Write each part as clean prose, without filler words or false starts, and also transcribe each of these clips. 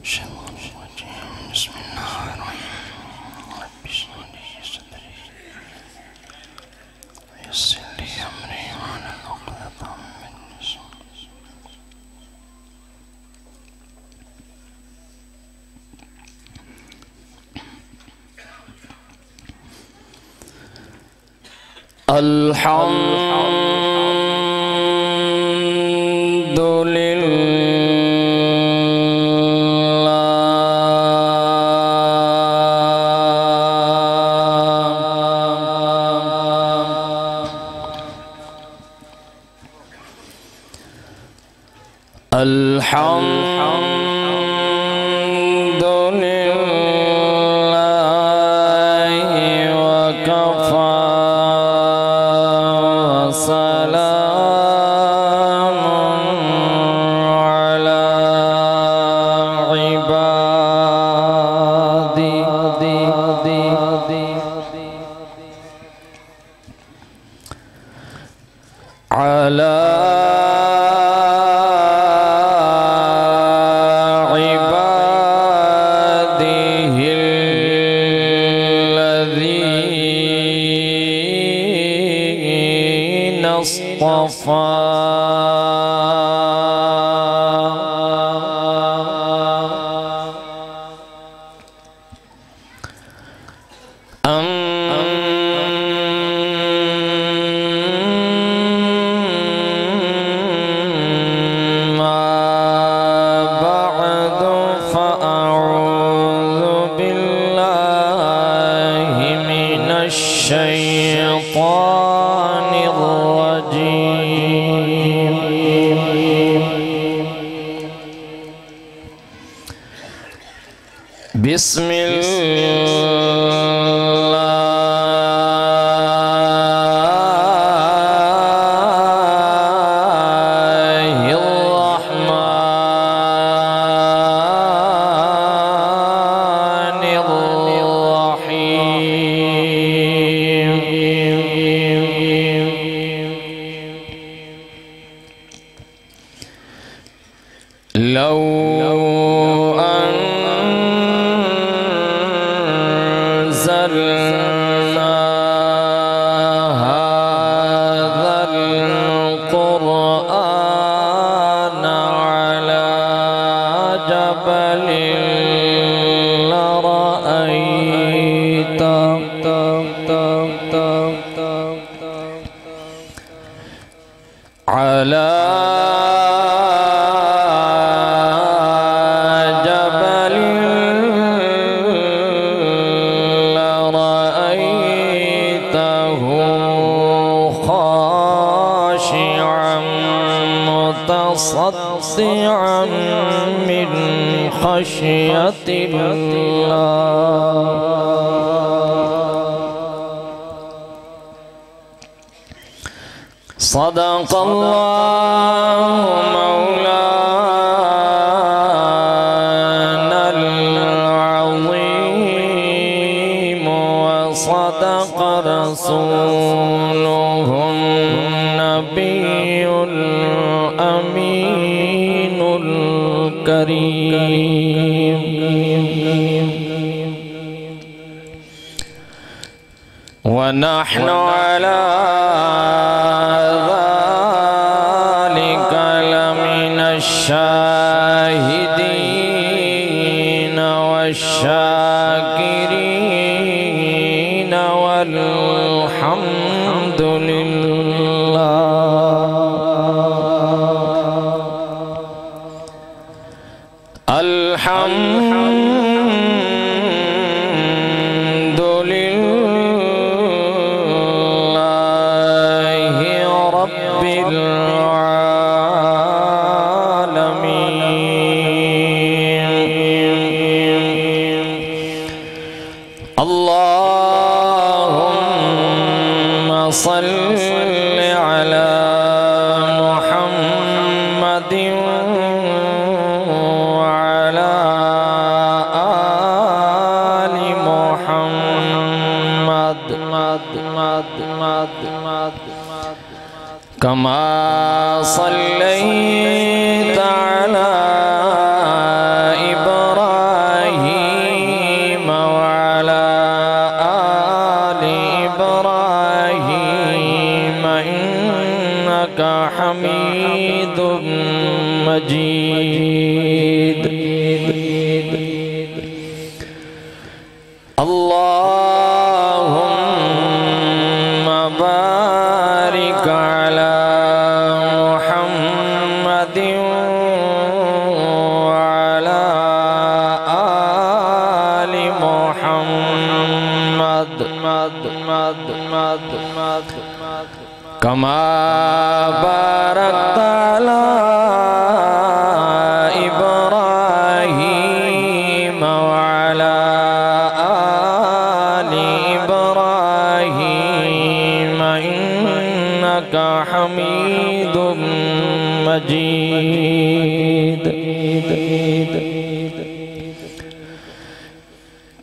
الشيطان الرجيم. بسم الله الرحمن الرحيم. رب اشرح لي صدري ويسر لي أمري واحلل عقدة من لساني. الحمد لله وكفى وسلام على عبادي على الشيطان الرجيم. بسم الله الرحمن الرحيم. لو أنزلنا هذا القرآن على جبل لرأيته خاشعا متصدعا من خشية الله. صدق الله مولانا العظيم وصدق رسوله النبي الأمين الكريم. ونحن على ذلك لمن الشاهدين والشاكرين والحمد لله. الحمد لله رب العالمين. اللهم صل على محمد وعلى آل محمد كما صليت على إبراهيم اللهم بارك على محمد وعلى آل محمد كما باركت على إبراهيم وعلى آل إبراهيم إنك حميد مجيد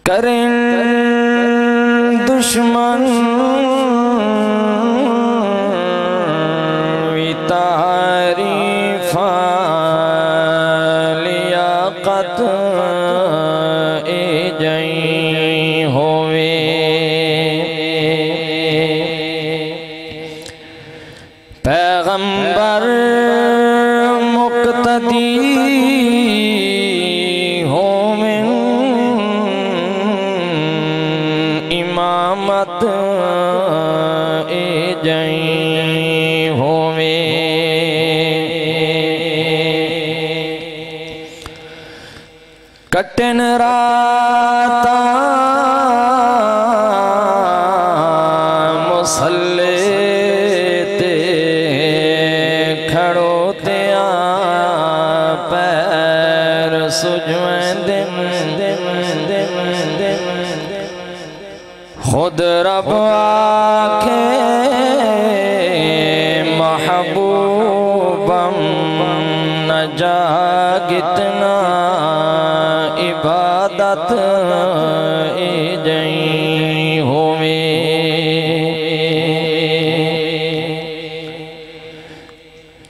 کریں دشمن وی تعریفاں لیاقت اے جائیں ہوئے پیغمبر مقتدی امامت اے جائیں ہوئے کٹن راتا مسلے تے کھڑو تیاں پیر سجویں دن خود رب آکھے محبوبم نہ جاگتنا عبادت اے جائیں ہوئے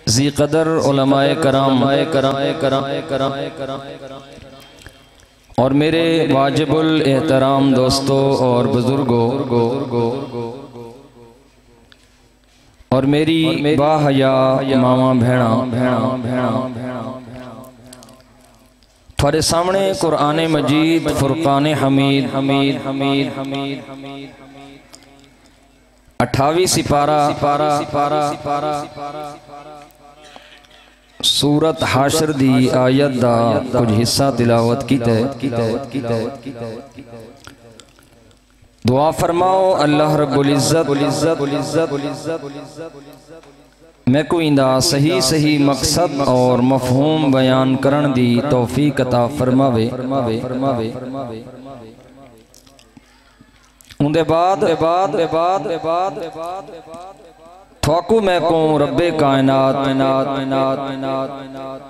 ذی قدر علماء کرام اور میرے واجب الاحترام دوستوں اور بزرگوں اور میری باحیا ماما بھیڑا تھوڑے سامنے قرآن مجید فرقان حمید 28 سپارہ سورت حاشر دی آیت دا کچھ حصہ تلاوت کیتے دعا فرماؤ اللہ رب العزت میں کوئی دا صحیح مقصد اور مفہوم بیان کرن دی توفیق عطا فرماوے اندے بعد تھوکو میں کو رب کائنات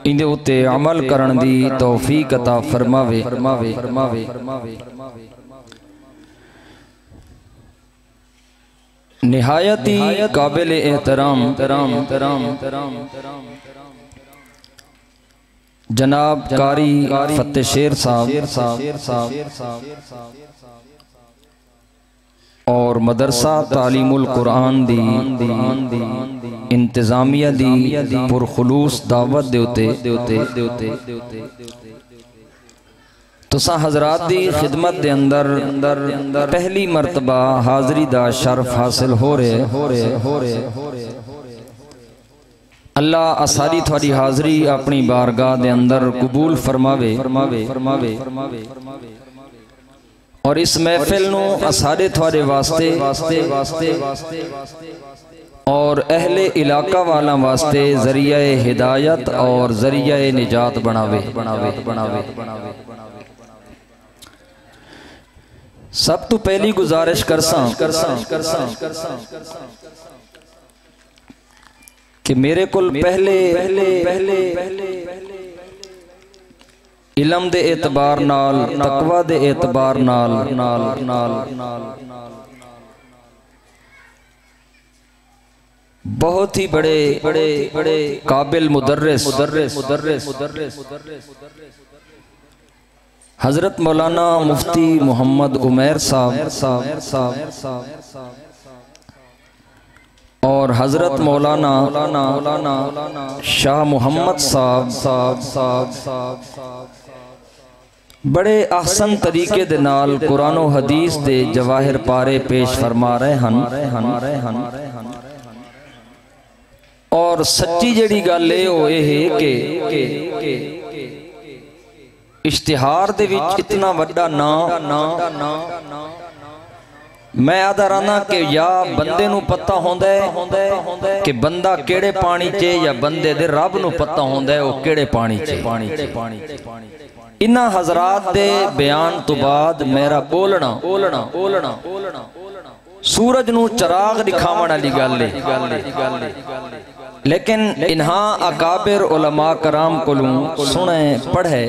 اندے اتے عمل کرن دی توفیق عطا فرماوے نہایتی قابل احترام جناب قاری فتح شیر صاحب اور مدرسہ تعلیم القرآن دی انتظامیہ دی پرخلوص دعوت دیوتے تسا حضرات دی خدمت دے اندر پہلی مرتبہ حاضری دا شرف حاصل ہو رہے اللہ اساری تھوڑی حاضری اپنی بارگاہ دے اندر قبول فرماوے اور اس محفل نو اسارے تھوڑے واسطے اور اہل علاقہ والا واسطے ذریعہ ہدایت اور ذریعہ نجات بناوے سب تو پہلی گزارش کرساں کہ میرے کل پہلے علم دے اعتبار نال تقوی دے اعتبار نال بہت ہی بڑے قابل مدرس حضرت مولانا مفتی محمد عمیر صاحب اور حضرت مولانا شاہ محمد صاحب بڑے احسن طریقے دے نال قرآن و حدیث دے جواہر پارے پیش فرما رہے ہن اور سچی جڑی گل ہے کہ اشتہار دے وچ اتنا وڈا نا میں آدھا رانا کہ یا بندے نو پتہ ہوندہ ہے کہ بندہ کیڑے پانی چے یا بندے دے رب نو پتہ ہوندہ ہے وہ کیڑے پانی چے انہاں حضرات دے بیان تو بعد میرا بولنا سورج نو چراغ دکھاونا لی گالے لیکن انہاں اکابر علماء کرام کلوں سنیں پڑھے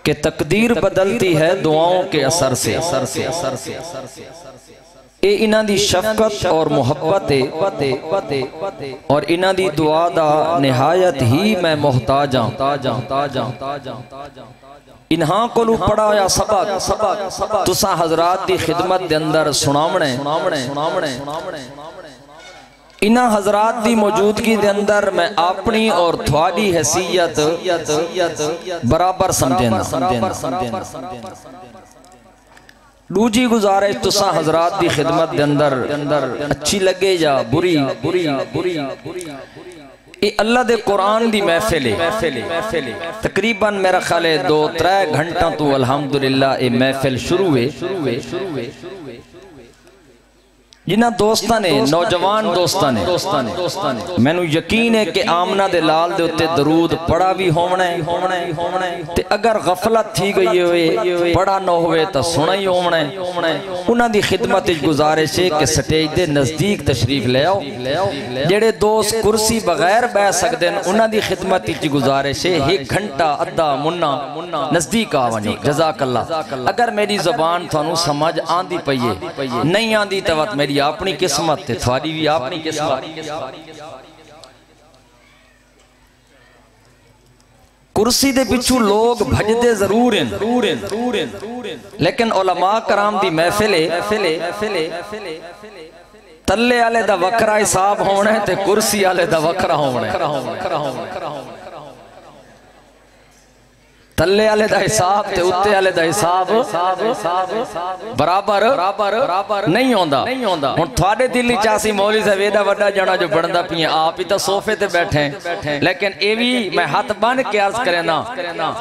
کہ تقدیر بدلتی ہے دعاؤں کے اثر سے اے انہاں دی شفقت اور محبت اور انہاں دی دعا دا نہایت ہی میں محتاج ہوں انہاں کو لو پڑھا یا سبق تساں حضرات دی خدمت دے اندر سنامنے انہاں حضرات دی موجودگی دے اندر میں اپنی اور تھوڑی حیثیت برابر سمجھنا دوجی گزارش تساں حضرات دی خدمت دے اندر اچھی لگے یا بری اے اللہ دے قرآن دی محفل ہے تقریباً میرا خیال ہے 2-3 گھنٹہ تو الحمدللہ اے محفل شروع ہے جنہ دوستاں نے نوجوان دوستاں نے میں نو یقین ہے کہ آمنہ دے لال دے اتے درود پڑھا بھی ہونے تے اگر غفلت تھی گئی ہوئے پڑھا نہ ہوئے تا سنا ہی ہونے انہاں دی خدمت گزارش ہے کہ سٹیج دے نزدیک تشریف لے آؤ جڑے دوست کرسی بغیر بہ سکتے ہیں انہاں دی خدمت گزارش ہے 1 گھنٹہ ادھا منا نزدیک آوانیو جزاک اللہ اگر میری زبان تھانو سمجھ آن دی پئیے نہیں آن دی توت میری اپنی قسمت تے تھوڑی بھی اپنی قسمت کرسی دے پچھو لوگ بھجدے ضرور ہیں لیکن علماء کرام دی محفل تلے آلے دا وکرہ حساب ہونے تے کرسی آلے دا وکرہ ہونے تلے آلے دا حساب تے اتے آلے دا حساب برابر نہیں ہوندہ ہون تھوڑے دلی چاسی مولی سے ویدہ وڈا جانا جو بڑھندہ پیا آپ ہی تا صوفے تے بیٹھیں لیکن ایوی میں ہاتھ بان کے عرض کرے نا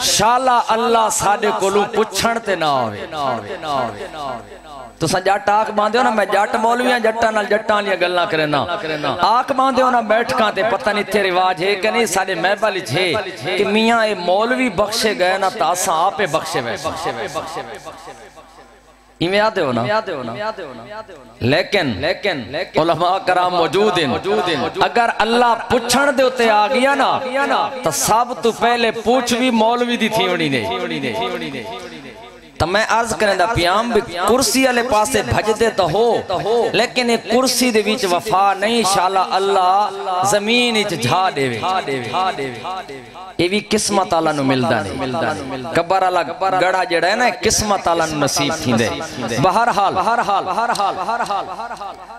شالا اللہ ساڑے کولو پچھن تے نہ ہوئے تو سن جاٹ آنکھ باندھے ہو نا میں جاٹ مولویاں جٹاں نال جٹاں لیا گلنا کرے نا آنکھ باندھے ہو نا بیٹھ کانتے پتہ نہیں تھے رواج ہے کہ نہیں سارے محبالی چھے کہ میاں اے مولوی بخشے گئے نا تاساں آپے بخشے ویسے میں آدھے ہو نا لیکن علماء کرام موجود ہیں اگر اللہ پچھن دے ہوتے آگیا نا تو سب تو پہلے پوچھ بھی مولوی دی تھی ہونی نہیں تو میں عرض کرنے دا پیام بھی کرسی علی پاسے بھجدے تو ہو لیکن ایک کرسی دے بیچ وفا نہیں شالا اللہ زمین اچھ جھا دے یہ بھی قسمت اللہ نو ملدہ نہیں کبر اللہ گڑا جڑا ہے نا قسمت اللہ نو نصیب تھی دے بہرحال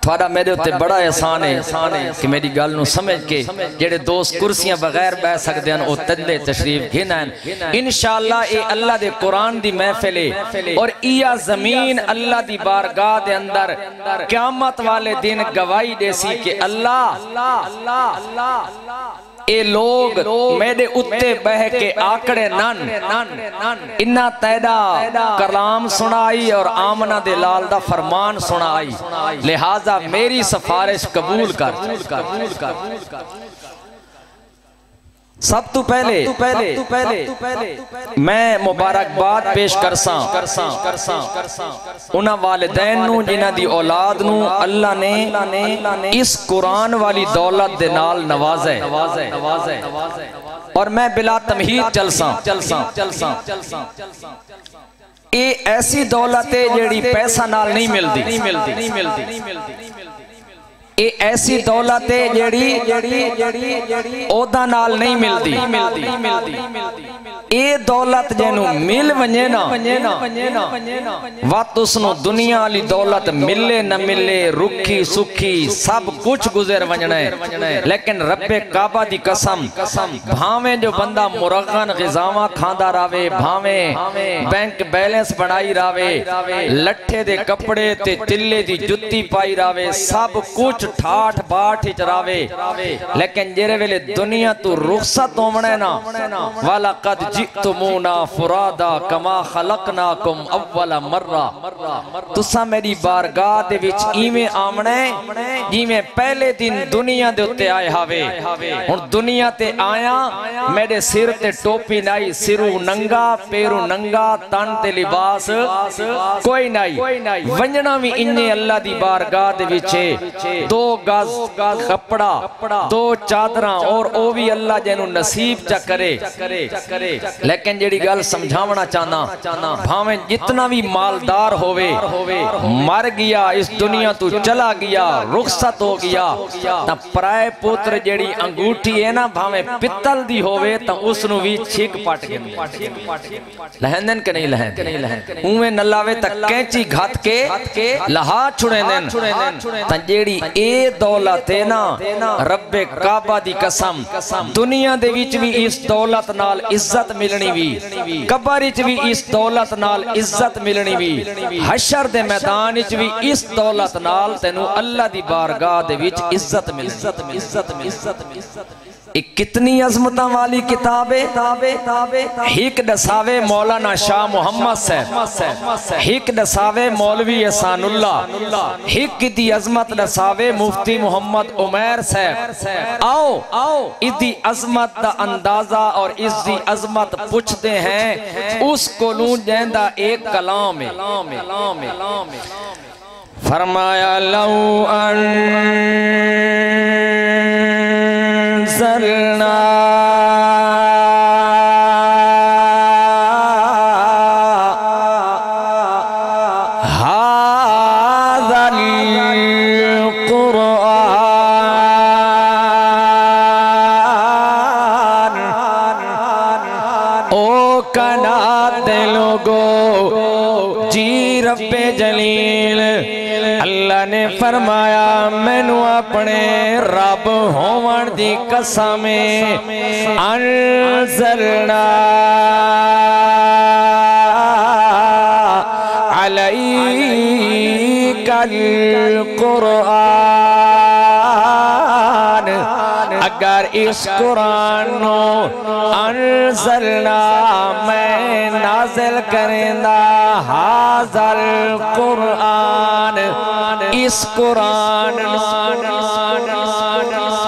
تھوڑا میرے ہوتے بڑا احسان ہے کہ میری گل نو سمجھ کے جڑے دوست کرسیاں بغیر بہ سکتے ہیں او تدلے تشریف گھنائیں انشاءاللہ اے اللہ دے قرآن دی محفلے اور ایا زمین اللہ دی بارگاہ دے اندر قیامت والے دن گواہی دے سی کہ اللہ اے لوگ میرے اتے بہ کے آکڑے نن انہا تیدہ کلام سنائی اور آمنہ دے لال دا فرمان سنائی لہذا میری سفارش قبول کر سب تو پہلے میں مبارکباد پیش کرساں انہاں والدین نو جنہاں دی اولاد نو اللہ نے اس قرآن والی دولت دے نال نوازے اور میں بلا تمہید چلساں اے ایسی دولت ہے جیڑی پیسہ نال نہیں ملدی اے ایسی دولت ہے جیڑی اودا نال نہیں ملدی اے دولت جنو مل ونجے نا وقت اس نو دنیا علی دولت ملے نہ ملے رکھی سکھی سب کچھ گزر ونجنا ہے لیکن رب کعبہ دی قسم بھاویں جو بندہ مرغن غذاواں کھاندا راوے بھاویں بینک بیلنس بڑھائی راوے لٹھے دے کپڑے تے تلے دی جتی پائی راوے سب کچھ ٹھاٹ باٹ ہی چراوے لیکن جیرے ویلے دنیا تو رخصت ہومنے نا وَلَقَدْ جِئْتُمُونَا فُرَادَا كَمَا خَلَقْنَاكُمْ أَوَّلَ مَرَّةٍ تُسا میری بارگاہ دے وچ ایویں آمنے جیویں پہلے دن دنیا دے اتے آئے ہاوے اور دنیا تے آیا میرے سر تے ٹوپی نائی سرو ننگا پیرو ننگا تن تے لباس کوئی نائی ونجنا بھی انہیں اللہ دی بارگاہ دے وچے 2 گز کپڑا 2 چادراں اور او بھی اللہ جنو نصیب چا کرے لیکن جیڑی گل سمجھاونا چاہنا بھاویں جتنا بھی مالدار ہوئے مر گیا اس دنیا تو چلا گیا رخصت ہو گیا تا پرائے پوتر جیڑی انگوٹھی ہے نا بھاویں پتل دی ہوئے تا اس نو بھی چھک پاٹ گئے لہندن کے نہیں لہندن اوہیں نلاوے تا کینچی گھات کے لہا چھوڑے دن تا جیڑی اے دولت ہے نا رب کعبہ دی قسم دنیا دے وچ بھی اس دولت نال عزت ملنی بھی قبر وچ بھی اس دولت نال عزت ملنی بھی حشر دے میدان وچ بھی اس دولت نال تینو اللہ دی بارگاہ دے وچ عزت ملنی ایک کتنی عظمتاں والی کتاب ہے ہک دساوے مولانا شاہ محمد صاحب ہک دساوے مولوی احسان اللہ ہک دی عظمت دساوے مفتی محمد عمیر صاحب آؤ اس دی عظمت دا اندازہ اور اس دی عظمت پوچھتے ہیں اس کو لون جہندہ ایک کلام ہے فرمایا لو انزلنا هذا القرآن او کنا دلوگو جی رب جلیل اللہ نے فرمایا میں نو اپنے رب ہومن دی قسم انزلنا علیک القرآن اگر اس قرآن نو انزلنا میں نازل کرندہ حاضر القرآن اس قرآن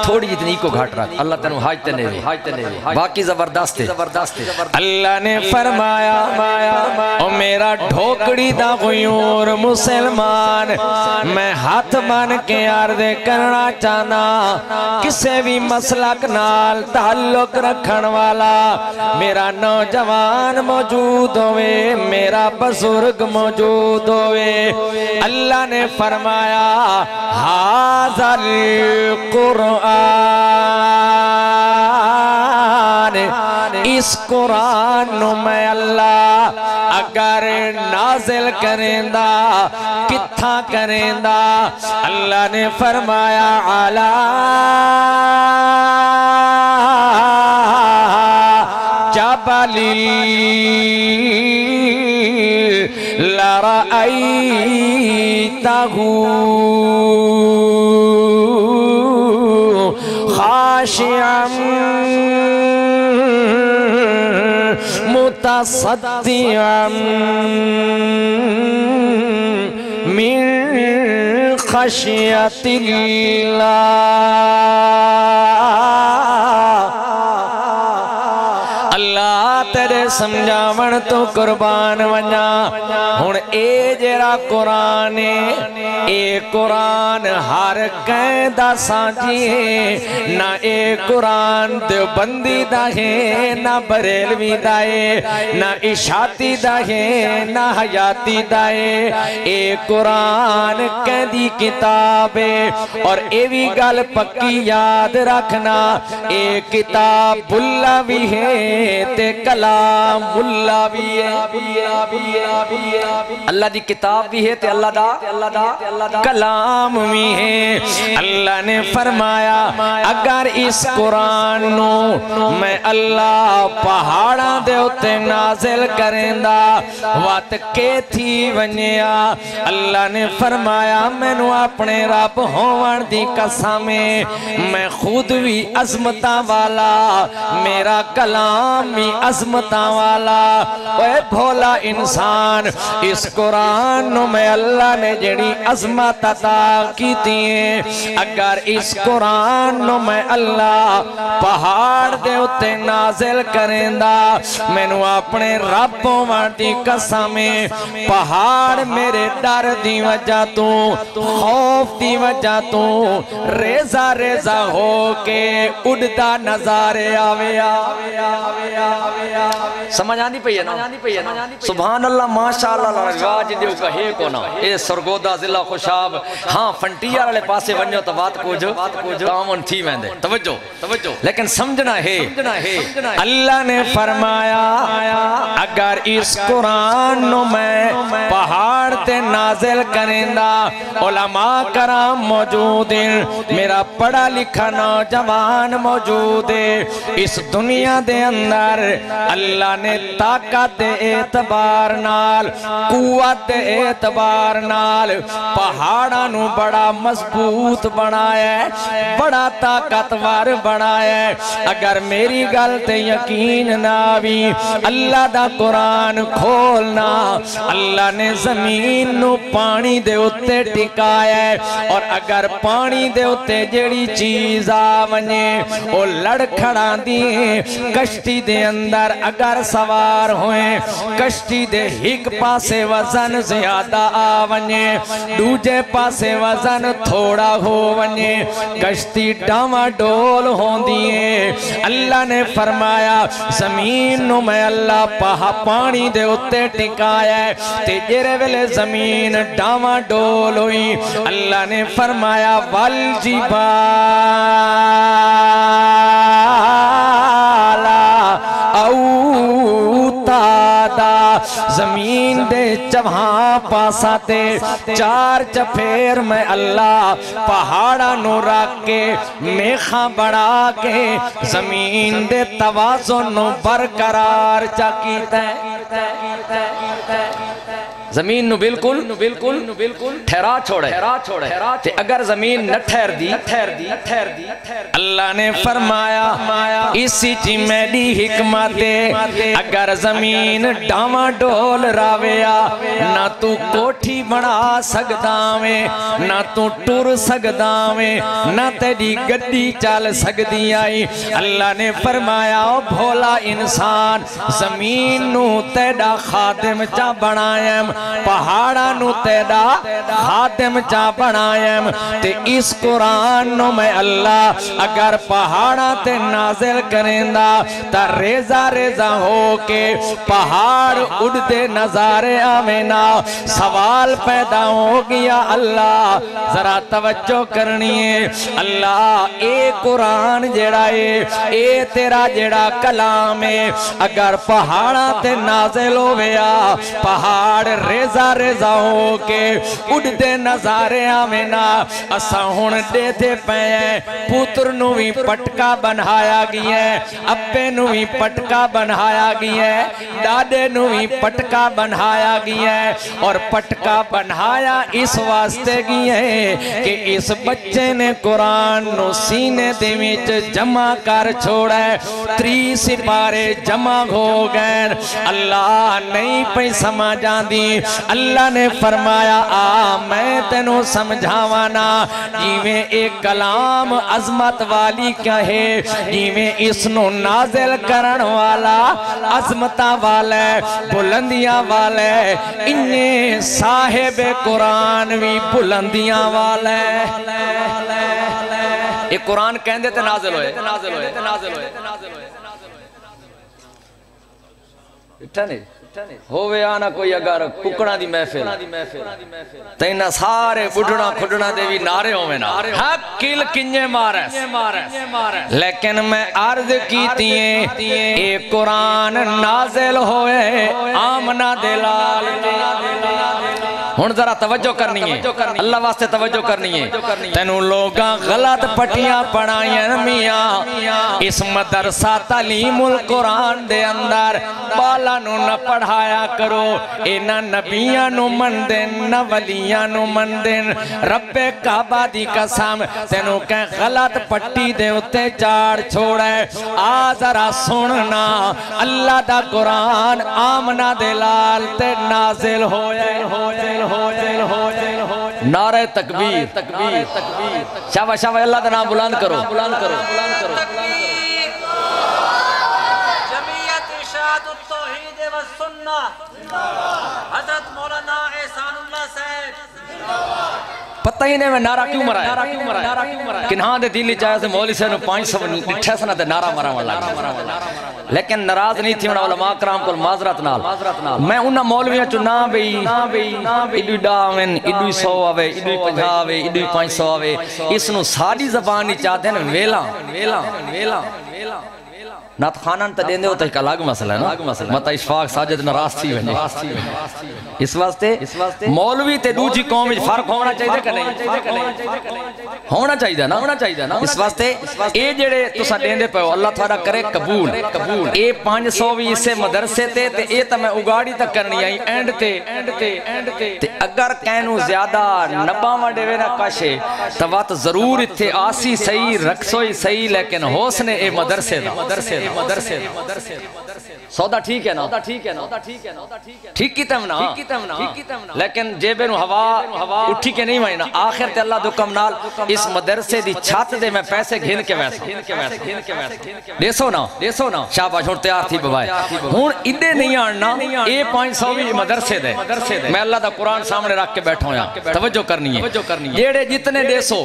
تھوڑی اتنی کو گھاٹ رہا اللہ تنو حاجتے نہیں باقی زبردست ہے اللہ نے فرمایا او میرا ڈھوکڑی دا غیور مسلمان میں ہاتھ بن کے عرض کرنا چاہنا کسے بھی مسلک نال تعلق رکھن والا میرا نوجوان موجود ہوئے میرا بزرگ موجود ہوئے اللہ نے فرمایا حاضر قرآن اس قرآن نو میں اللہ اگر نازل کرندہ کتھا کرندہ اللہ نے فرمایا علی جبلی لرأیتہ خاشعا متصدعا من خشیت اللہ اللہ تیرے سمجھاون تو قربان ونجا ہن اے جڑا قرآن اے قرآن ہر کہیں دا سانجی نہ اے قرآن دیوبندی دا ہے نہ بریلوی دا ہے نہ اشاعتی دا ہے نہ حیاتی دا ہے اے قرآن کہندی کتاب ہے اور اے بھی گل پکی یاد رکھنا اے کتاب اللہ بھی ہے تے کلام اللہ بھی ہے اللہ دی کتاب بھی ہے تے اللہ دا کلام بھی ہے اللہ نے فرمایا اگر اس قرآن نو میں اللہ پہاڑاں دے اتے نازل کریں دا وات کے تھی ونیا اللہ نے فرمایا میں نو اپنے رب ہوان دی قسمیں میں خود بھی عظمتاں والا میرا کلام بھی عظمتاں والا اے بھولا انسان اس قرآن نو میں اللہ نے جڑی عظمت عطا کی ہیں اگر اس قرآن نو میں اللہ پہاڑ دے اتے نازل کریں دا میں نو اپنے رب ہوان دی قسمیں پہاڑ میرے ڈر دی وجہ تو خوف دی وجہ تو ریزہ ریزہ ہو کے اڑدا نظارے آویا سمجھ آندی پئی ہے نا سبحان اللہ ماشاءاللہ رواج دیو کہے کو نا اے سرگودا ضلع خوشاب ہاں فنٹیار والے پاسے ونجو تو بات کو جو کامن تھی ویندے توجہ لیکن سمجھنا ہے اللہ نے فرمایا اگر اس قرآن نو میں پہاڑ تے نازل کریں دا علماء کرام موجود ہیں میرا پڑھا لکھا نوجوان موجود ہے اس دنیا دے اندر اللہ نے طاقت اعتبار نال قوت اعتبار نال پہاڑاں نو بڑا مضبوط بنایا ہے بڑا طاقتور بنایا ہے اگر میری گل تے یقین نہ بھی اللہ دا قرآن کھولنا اللہ نے زمین نو پانی دے اتے ٹکایا ہے اور اگر پانی دے اتے جڑی چیز آونے او لڑ کھڑا دیئے کشتی دے اندر اگر سوار ہوئے کشتی دے ہک پاسے وزن زیادہ آونے دوجے پاسے وزن تھوڑا ہو ونجے کشتی ڈاما ڈول ہون دیئے اللہ نے فرمایا زمین نو میں اللہ پانی دے اتے ٹکایا ہے تے جرے ویلے زمین ڈاما ڈول ہوئی اللہ نے فرمایا والجبالا اوتادا زمین دے چوہاں پاساتے چار چپھیر میں اللہ پہاڑا نو رکھ کے میخاں بڑھا کے زمین دے توازن نو برقرار چاکیتا ہے زمین نو بالکل ٹھہرا چھوڑے تے اگر زمین نہ ٹھہر دی اللہ نے فرمایا اسی چی میری حکمت اگر زمین ڈاما ڈول راویا نہ تو کوٹھی بنا سکداویں نہ تو ٹور سکداویں نہ تیری گڈی چال سکدی آئی اللہ نے فرمایا بھولا انسان زمین نو تیڑا خادم چا بنائیم پہاڑا نو تیڑا خادم چا بنائیم تے اس قرآن نو میں اللہ اگر پہاڑا تے نازل کریں دا تا ریزہ ریزہ ہو کے پہاڑ اڑ دے نظارے آمینا سوال پیدا ہو گیا اللہ ذرا توجہ کرنی ہے اللہ اے قرآن جڑا اے تیرا جڑا کلام ہے اگر پہاڑا تے نازل ہو گیا پہاڑ ریزہ ریزہ ہو کے اڑ دے نظارے آمینا اسا ہون دے دے پہے پوتر نوی پٹکا بنایا گیا ہے ابے نوی پٹکا بنایا گیا ہے دادے نوی پٹکا بنایا گیا ہے اور پٹکا بنایا اس واسطے گیا ہے کہ اس بچے نے قرآن نو سینے دے وچ جمع کر چھوڑا ہے 3 سپارے جمع ہو گئے اللہ نہیں پہ سمجھان دی اللہ نے فرمایا آ میں تینوں سمجھاوانا جیویں ایک کلام عظمت والی کہے جیویں اس نو نازل کرن والا عظمتہ والا بلندیاں والا انہیں صاحب قرآن بھی بلندیاں والا ایک قرآن کہندے تے نازل ہوئے اٹھا نہیں ہووے آنا کوئی اگر ککڑا دی محفل تینہ سارے بڑھنا کھڑنا دے بھی نعرے ہوئے نا حق کل کنجے مارے لیکن میں عرض کیتی ہیں ایک قرآن نازل ہوئے آمنہ دلال ہون ذرا توجہ کرنی ہے اللہ واسطے توجہ کرنی ہے تینوں لوگاں غلط پٹیاں پڑھائیں میاں اس مدرسہ تعلیم القرآن دے اندر بالا نو نہ پڑھایا کرو اینا نبیاں نو مندن نہ ولیاں نو مندن رب کعبہ دی قسم تینوں کہ غلط پٹی دے اتے چاڑ چھوڑے آ ذرا سننا اللہ دا قرآن آمنہ دلال تے نازل ہوئے نعرہ تکبیر شابہ شابہ اللہ دا نام بلند کرو جمعیت ارشاد التوحید والسنہ حضرت مولانا احسان اللہ صاحب پتہ ہی نہیں میں نعرہ کیوں مرا ہے کنہاں دے دلی چاہے سے مولی سے 500 نٹھے سنہ دے نعرہ مرا والا لیکن ناراض نہیں تھی انہا علماء کرام کو معذرت نال میں انہا مولویاں چو نا بھئی ایڈوی ڈاوین ایڈوی 100 آوے ایڈوی 50 آوے ایڈوی 500 آوے اس نو ساری زبانی چاہتے ہیں ویلا نات خانان تا دیندے ہوتا ایک الگ مسئلہ ہے نا مطا اشفاق ساجد نراز تھی وینی اس واسطے مولوی تے دوجی قوم فرق ہونا چاہیے کہ نہیں ہونا چاہیے نا اس واسطے اے جڑے تسا دیندے پہ ہو اللہ تھوڑا کرے قبول اے 500 بھی اسے مدرسے تے اے تا میں اگاڑی تک کرنی آئی اینڈ تے اگر کہنو زیادہ نباں ڈے وینا کاشے توات ضرور اتھے آسی صحیح رکسوئی صحیح لیکن حسن اے مدرسے سودا ٹھیک ہے نا ٹھیک کی تم نا لیکن جیبے نو ہوا اٹھی کے نہیں مائنا آخر تے اللہ دکم نال اس مدرسے دی چھات دے میں پیسے گھن کے ویسا دیسو نا شابہ چھوڑ تیار تھی ببائے ہون ادھے نہیں آننا اے 500 بھی مدرسے دے میں اللہ دا قرآن سامنے رکھ کے بیٹھا ہوں یہاں توجہ کرنی ہے جیڑے جتنے دیسو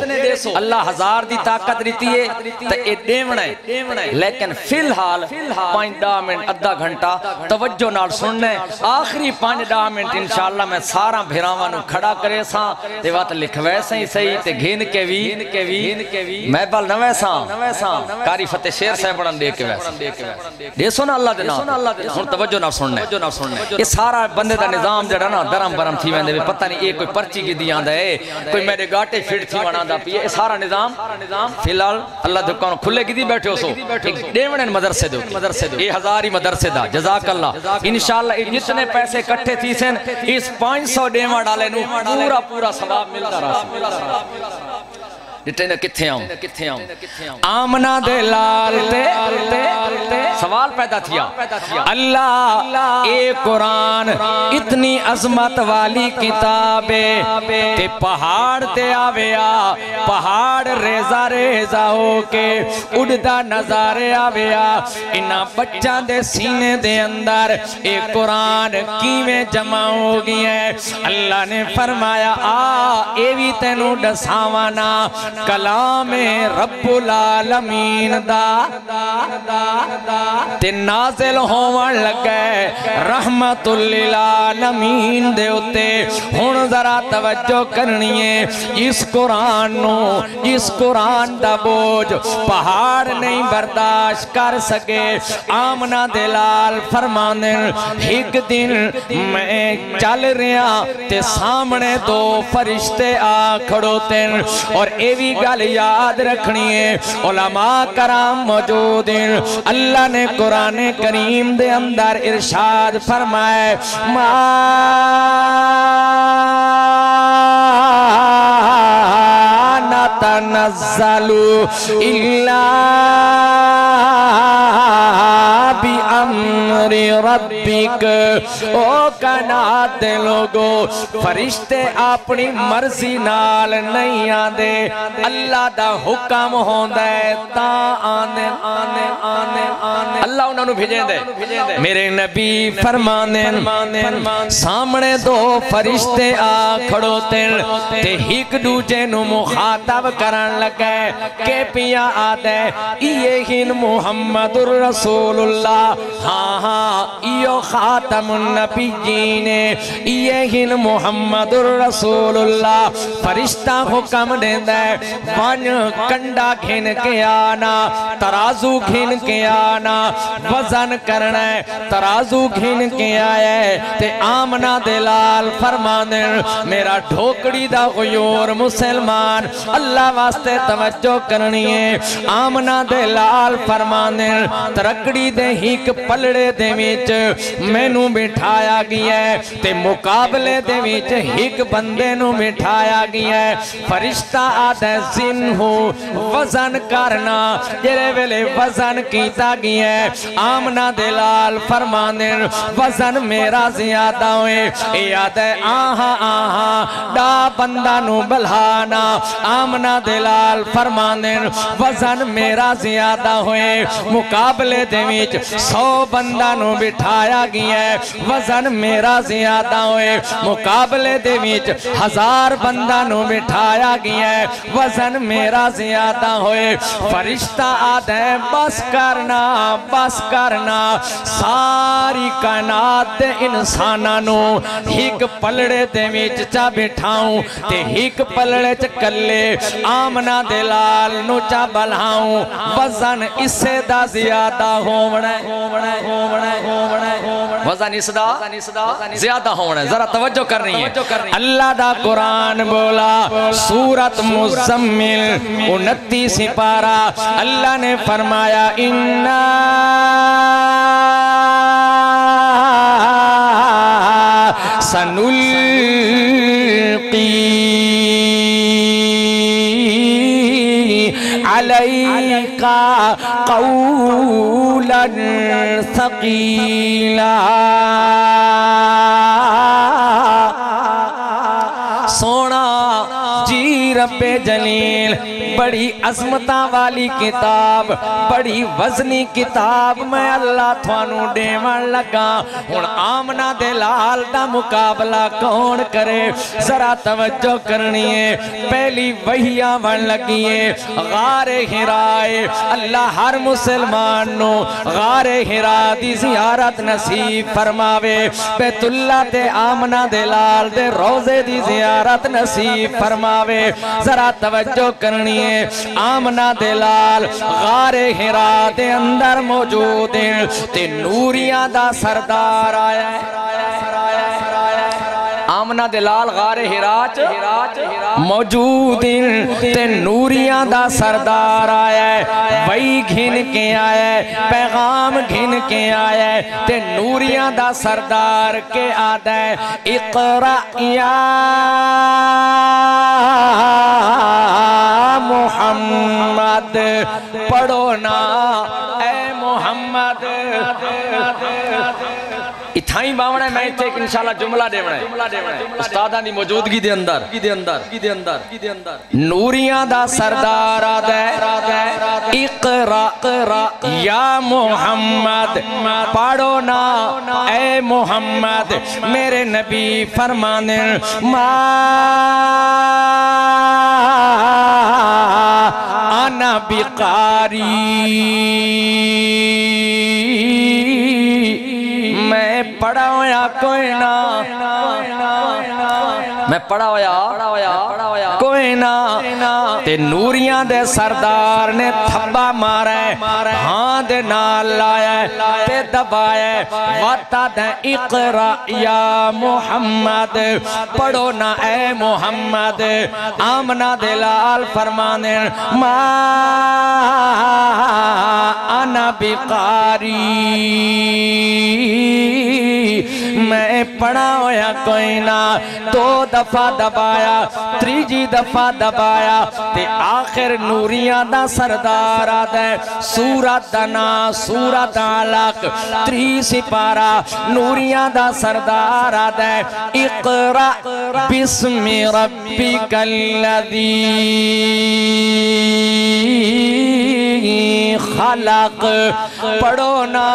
اللہ 1000 دی طاقت دیتی ہے تو اے دیونا ہے لیکن فی الحال 5 منٹ ادھا گھنٹا توجہ نال سننے آخری 5 منٹ انشاءاللہ میں سارا بھیراوانو کھڑا کرے ساں تے وات لکھوے سیں صحیح تے گھین کے بھی میں بل نوے ساں کاری فتح شیر سے بڑھن دے کے ویسا دے سونا اللہ دینا ہن توجہ نال سننے یہ سارا بندے دا نظام جڑا نا درم برم تھی ویندے پتہ نہیں ایک کوئی پرچی کی دیاں دے کوئی میرے گاٹے فٹ تھی وڑاں دا پیے سارا نظام فی الحال اللہ دکان کھلے کی دی بیٹھے ہو سو دیونے مدرسے دو یہ 1000 ہی مدرسے دا جزاک اللہ انشاءاللہ جتنے پیسے کٹھے تھی سن اس 500 ڈیمہ ڈالے نو پورا ثواب ملتا رہا جتنے کتھے آؤں آمنہ دلال تے سوال پیدا تھیا اللہ اے قرآن اتنی عظمت والی کتابیں تے پہاڑ تے آویا پہاڑ ریزہ ہو کے اڑدا نظارے آویا انہا بچان دے سینے دے اندر اے قرآن کیویں جمع ہو گئی ہے اللہ نے فرمایا اے بھی تینوں ڈساوانا کلام رب العالمین تے نازل ہوان لگے رحمت للعالمین دے اتے ہن ذرا توجہ کرنی ہے اس قرآن دا بوجھ پہاڑ نہیں برداشت کر سکے آمنہ دلال فرمانے ایک دن میں چل رہا تے سامنے 2 فرشتے آ کھڑوتے اور ایوی گل یاد رکھنی ہے علماء کرام موجود ہیں اللہ نے قرآن کریم دے اندر ارشاد فرمائے ما نتنزل الا بِأَمْرِ رَبِّكَ او کائنات دے لوگو فرشتے اپنی مرضی نال نہیں آندے اللہ دا حکم ہوندا ہے تا آنے اللہ انہوں نے بھیجیں دے میرے نبی فرمانے سامنے دو فرشتے آ کھڑو تے ہک دوجے نو مخاطب کرن لگے کہ پیا آدھے یہ ہن محمد الرسول اللہ ہاں ہاں یہ خاتم النبیین یہ ہن محمد الرسول اللہ فرشتہ حکم دے دے بن کنڈا گھن کے آنا ترازو گھن کے آنا وزن کرنا ہے ترازو گھن کے آئے تے آمنہ دلال فرمانے میرا ڈھوکڑی دا غیور مسلمان اللہ واسطے توجہ کرنی ہے آمنہ دلال فرمانے ترکڑی دے ہیک پلڑے دے ویچ میں نو بٹھایا گیا ہے تے مقابلے دے ویچ ہیک بندے نو بٹھایا گیا ہے فرشتہ آدھے زن ہو وزن کرنا جرے ویلے وزن کیتا گیا ہے آمنہ دلال فرمانے وزن میرا زیادہ ہوئے یاد ہے آہا آہا ڈا بندہ نو بلھانا آمنہ دلال فرمانے وزن میرا زیادہ ہوئے مقابلے دے ویچ 100 بندہ نو بٹھایا گیا ہے وزن میرا زیادہ ہوئے مقابلے دے ویچ 1000 بندہ نو بٹھایا گیا ہے وزن میرا زیادہ ہوئے فرشتہ آدھے بس کرنا ساری کائنات دے انسانہ نو ہیک پلڑے دے ویچ چا بٹھاؤں تے ہیک پلڑے چکلے آمنہ دلال نو چا بلھاؤں وزن اسے دا زیادہ ہومنے وزن اس دا زیادہ ہومنے ذرا توجہ کر رہی ہے اللہ دا قرآن بولا سورت مزمل 29 پارہ اللہ نے فرمایا اِنَّا سَنُلْقِي عَلَيْكَ قَوْلًا ثَقِيلًا سونا جی رب جلیل بڑی عظمتہ والی کتاب بڑی وزنی کتاب میں اللہ تھوانو ڈیمن لگا ہون آمنہ دلال دا مقابلہ کون کرے ذرا توجہ کرنی ہے پہلی وحیاں بن لگی ہے غار حرائے اللہ ہر مسلمان نو غار حراء دی زیارت نصیب فرماوے بیت اللہ تے آمنہ دلال دے روزے دی زیارت نصیب فرماوے ذرا توجہ کرنی ہے آمنہ دلال غار حراء دے اندر موجود ہیں تے نوریاں دا سردار آیا ہے آمنہ دلال غار حراء موجود ہیں تے نوریاں دا سردار آیا ہے وہی گھن کے آیا ہے پیغام گھن کے آیا ہے تے نوریاں دا سردار کے آدھا ہے اقرأ یا محمد پڑھو نا اے محمد اتھائیں باوڑا ہے میں اتھے ایک انشاءاللہ جملہ دیوڑا ہے استادہ دی موجودگی دے اندر نوریاں دا سردار آدھے اقرأ یا محمد پڑھو نا اے محمد میرے نبی فرمانے انا بقاری میں پڑھا ہویا کوئی نہ میں پڑھا ہویا کوئی نہ تے نوریاں دے سردار نے تھبا مارا ہے ہاں دے نال لایا ہے تے دبایا ہے واتا دے اقرأ یا محمد پڑھو نا اے محمد آمنہ دلال فرمانے ما انا بقاری میں میں پڑھا ہویا کوئی نہ 2 دفعہ دبایا 3 دفعہ دبایا تے آخر نوریاں دا سردار آدھے سورت دنا سورت علق 3 سپارہ نوریاں دا سردار آدھے اقرأ بسم ربک الذی خلق پڑھو نا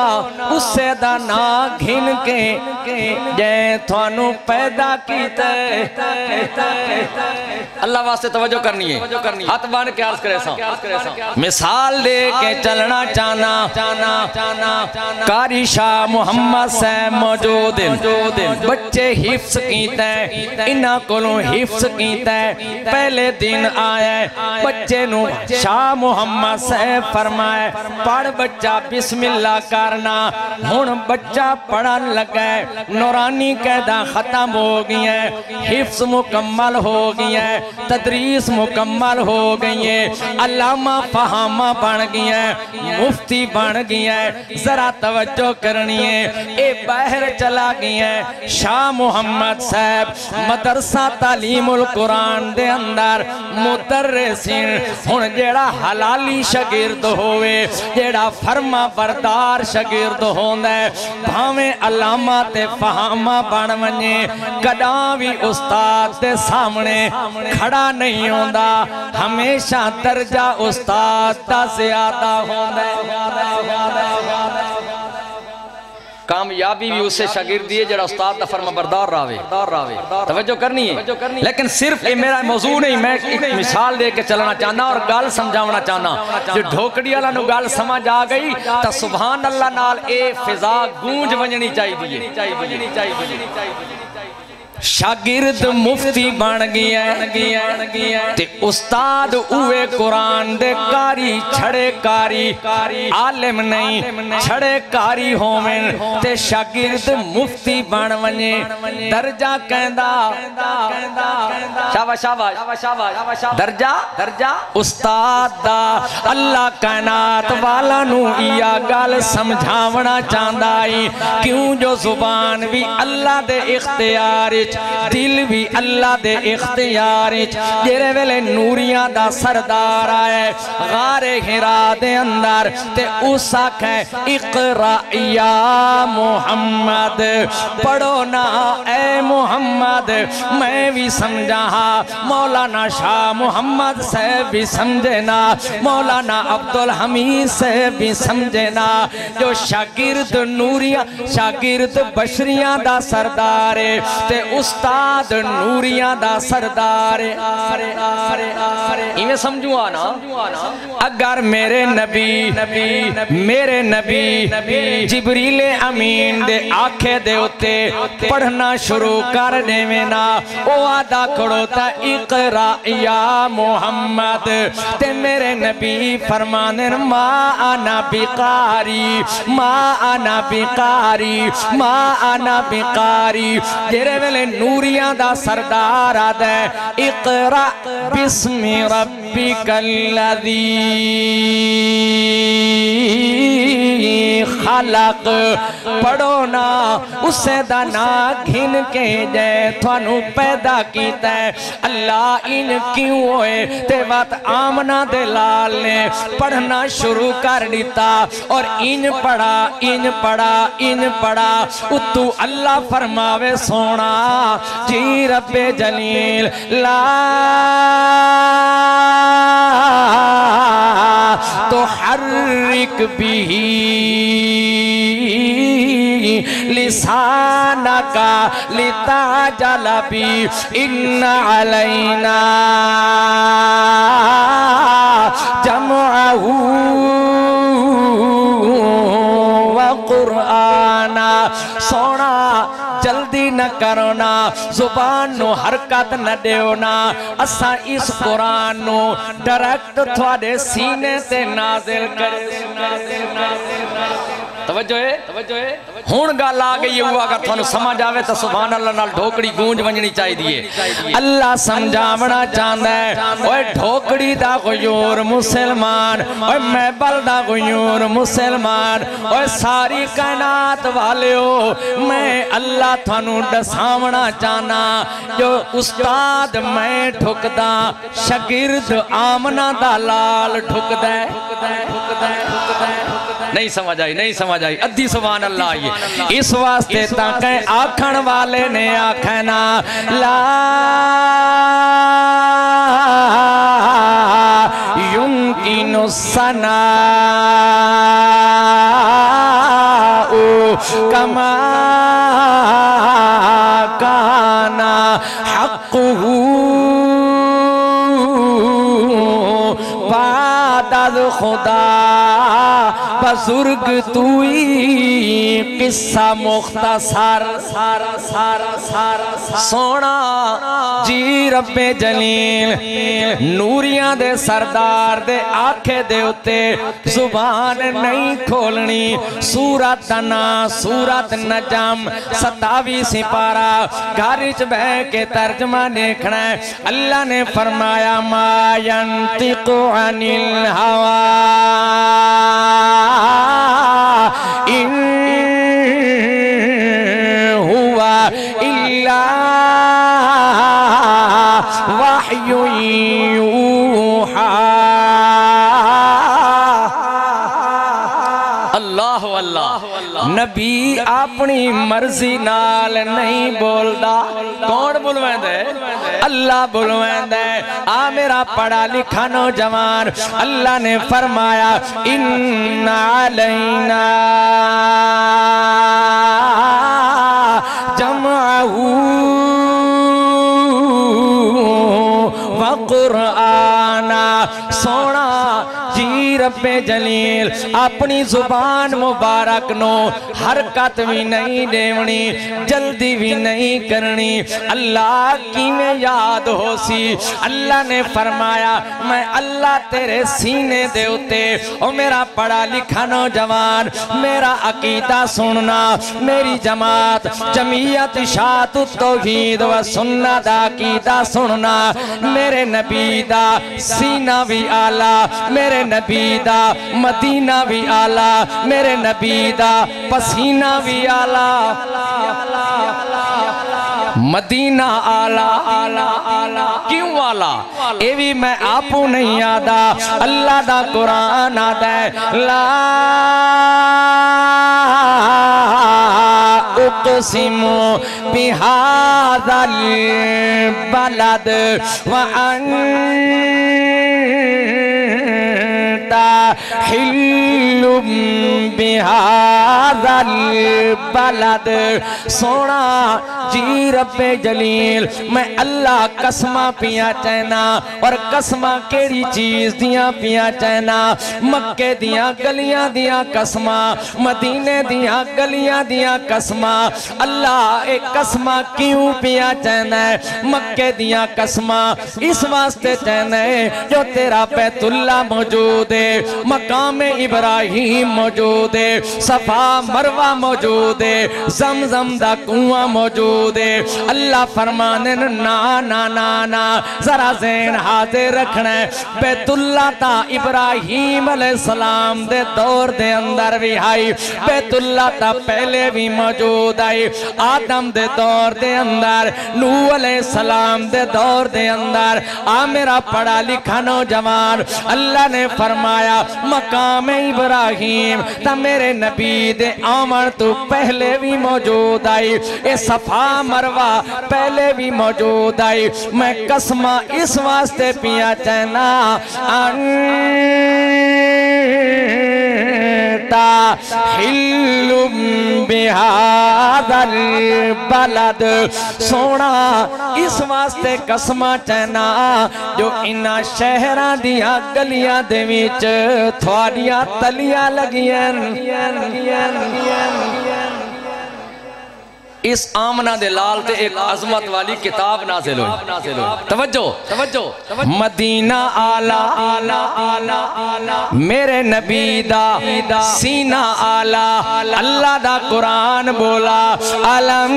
اسے دا نا گھن کے جے تھانو پیدا کیتے اللہ واسطے توجہ کرنی ہے ہاتھ بان کے عرض کرے ساں مثال دے کے چلنا چانا قاری شاہ محمد سے موجود بچے حفظ کیتے انہاں کولوں حفظ کیتے پہلے دن آئے بچے نو شاہ محمد سے فرمائے پڑھ بچہ بسم اللہ کرنا ہن بچہ پڑھن لگے نورانی قیدہ ختم ہو گئی ہے حفظ مکمل ہو گئی ہے تدریس مکمل ہو گئی ہے علامہ فہامہ بن گئی ہے مفتی بن گئی ہے ذرا توجہ کرنی ہے اے باہر چلا گئی ہے شاہ محمد صاحب مدرسہ تعلیم القرآن دے اندر مدرسین ہن جیڑا حلالی شاگرد ہوئے جیڑا فرما بردار شاگرد ہوندے بھاویں علامہ تے فہامہ بن ونجے کداں بھی استاد دے سامنے کھڑا نہیں ہوندا ہمیشہ درجہ استاد دا زیادہ ہوندے کامیابی بھی اسے شاگردی ہے جڑا استاد دا فرما بردار راوے توجہ کرنی ہے لیکن صرف یہ میرا موضوع نہیں میں ایک مثال دے کے چلنا چاہنا اور گال سمجھاونا چاہنا جو ڈھوکڑی اللہ نو گال سمجھ آ گئی تا سبحان اللہ نال اے فضا گونج ونجنی چاہیے شاگرد مفتی بن گیا تے استاد اوے قرآن دے کاری چھڑے کاری عالم نہیں چھڑے کاری ہومن تے شاگرد مفتی بن ونجے درجہ کہندہ شاباش درجہ استاد دا اللہ کائنات والا نو یا گال سمجھاونا چاندائی کیوں جو زبان بھی اللہ دے اختیار دل بھی اللہ دے اختیار جیرے ویلے نوریاں دا سردار آئے غار ہرا دے اندر تے اس آکھیں اقرأ یا محمد پڑھو نا اے محمد میں بھی سمجھا مولانا شاہ محمد سے بھی سمجھنا مولانا عبدالحمید سے بھی سمجھنا جو شاگرد نوریاں شاگرد بشریاں دا سردارے تے استاد نوریاں دا سردار انہیں سمجھو آنا اگر میرے نبی جبریل امین دے آنکھیں دے اتے پڑھنا شروع کر دے میں نا او آدھا کھڑو تا اقرأ یا محمد تے میرے نبی فرمانے ما آنا بقاری جیرے ویلے نوریاں دا سردار آدھے اقرأ بسم ربک الذی خلق پڑھو نا اسے دا نا گھن کے جے تھانو پیدا کیتا ہے اللہ ان کیوں ہوئے تے بات آمنہ دے لال نے پڑھنا شروع کر دیتا اور ان پڑھا اتو اللہ فرماوے سونا جی رب جلیل لا تحرک بھی لسانکا لتعجل بھی ان علینا جمعہو وقرآنا سونا جلدی نہ کرونا زبان نو حرکت نہ دیونا اسا اس قرآن نو ڈائریکٹ تھوڑے سینے سے نازل کرے توجہ ہے ہون گال آ گئی ہوا اگر تھانو سمجھ آوے تو سبحان اللہ نال ڈھوکڑی گونج ونجنی چاہی دیئے اللہ سمجھاونا چاہتا ہے اوہ ڈھوکڑی دا غیور مسلمان اوہ محبل دا غیور مسلمان اوہ ساری کائنات والے ہو میں اللہ تھانو ڈساونا چاہنا جو استاد میں ٹھکدا شگرد آمنہ دا لال ٹھکدے نہیں سمجھ آئی ادھی سبحان اللہ آئیے اس واسطے تاکہ آکھن والے نے آکھنا لا يمكن الثناء كما كان حقه بعد خدا بزرگ توئی قصہ مختصر سونا جی رب جلیل نوریاں دے سردار دے آنکھے دے اتے زبان نہیں کھولنی سورت نا سورت نجم 27 سپارہ گھرچ بہ کے ترجمہ دیکھنا ہے اللہ نے فرمایا ما ینطق عن الہوا إن هو إلا وحي يوحى اللہ اللہ نبی اپنی مرضی نال نہیں بولدا کون بلویند ہے اللہ بلویند ہے آ میرا پڑھا لکھا نوجوان اللہ نے فرمایا ان علینا جمعہ وقرآن سونا جی رب جلیل اپنی زبان مبارک نو حرکت بھی نہیں دیونی جلدی بھی نہیں کرنی اللہ کی میں یاد ہو سی اللہ نے فرمایا میں اللہ تیرے سینے دے اتے او میرا پڑھا لکھا نوجوان میرا عقیدہ سننا میری جماعت جمعیت اشاعت التوحید و سنت عقیدہ سننا میرے نبی دا سینہ بھی آلہ میرے نبی دا مدینہ بھی آلہ میرے نبی دا پسینہ بھی آلہ مدینہ آلہ کیوں آلہ اے بھی میں آپو نہیں آدھا اللہ دا قرآن آدھا ہے لا اقسم بہذا البلد وانت حل بہذا البلد سونا جی رب جلیل میں اللہ قسمہ پیا چہنا اور قسمہ کیڑی چیز دیاں پیا چہنا مکے دیاں گلیاں دیاں قسمہ مدینے دیاں گلیاں دیاں قسمہ اللہ ایک قسمہ کیوں پیا چہنا ہے مکے دیاں قسمہ اس واسطے چہنا ہے جو تیرا بیت اللہ موجود ہے مقام ابراہیم موجود ہے صفا مروہ موجود ہے زمزم دا کنواں موجود ہے اللہ فرمانے نا نا نا نا ذرا ذہن حاضر رکھنا ہے بیت اللہ تا ابراہیم علیہ السلام دے دور دے اندر بھی آئی بیت اللہ تا پہلے بھی موجود آئی آدم دے دور دے اندر نوح علیہ السلام دے دور دے اندر آ میرا پڑھا لکھا نوجوان اللہ نے فرمایا مقام ابراہیم تا میرے نبی دے آمن تو پہلے بھی موجود آئی اے صفا مروہ پہلے بھی موجود آئی میں قسمہ اس واسطے پیا چہنا انتا حل بہذا البلد سونا اس واسطے قسمہ چہنا جو انہا شہرہ دیا گلیاں دے وچ تھوڑیاں تلیاں لگیاں اس آمنہ دے لال تے ایک عظمت والی کتاب نازل ہوئی. توجہ مدینہ آلہ میرے نبی دا سینہ آلہ اللہ دا قرآن بولا علم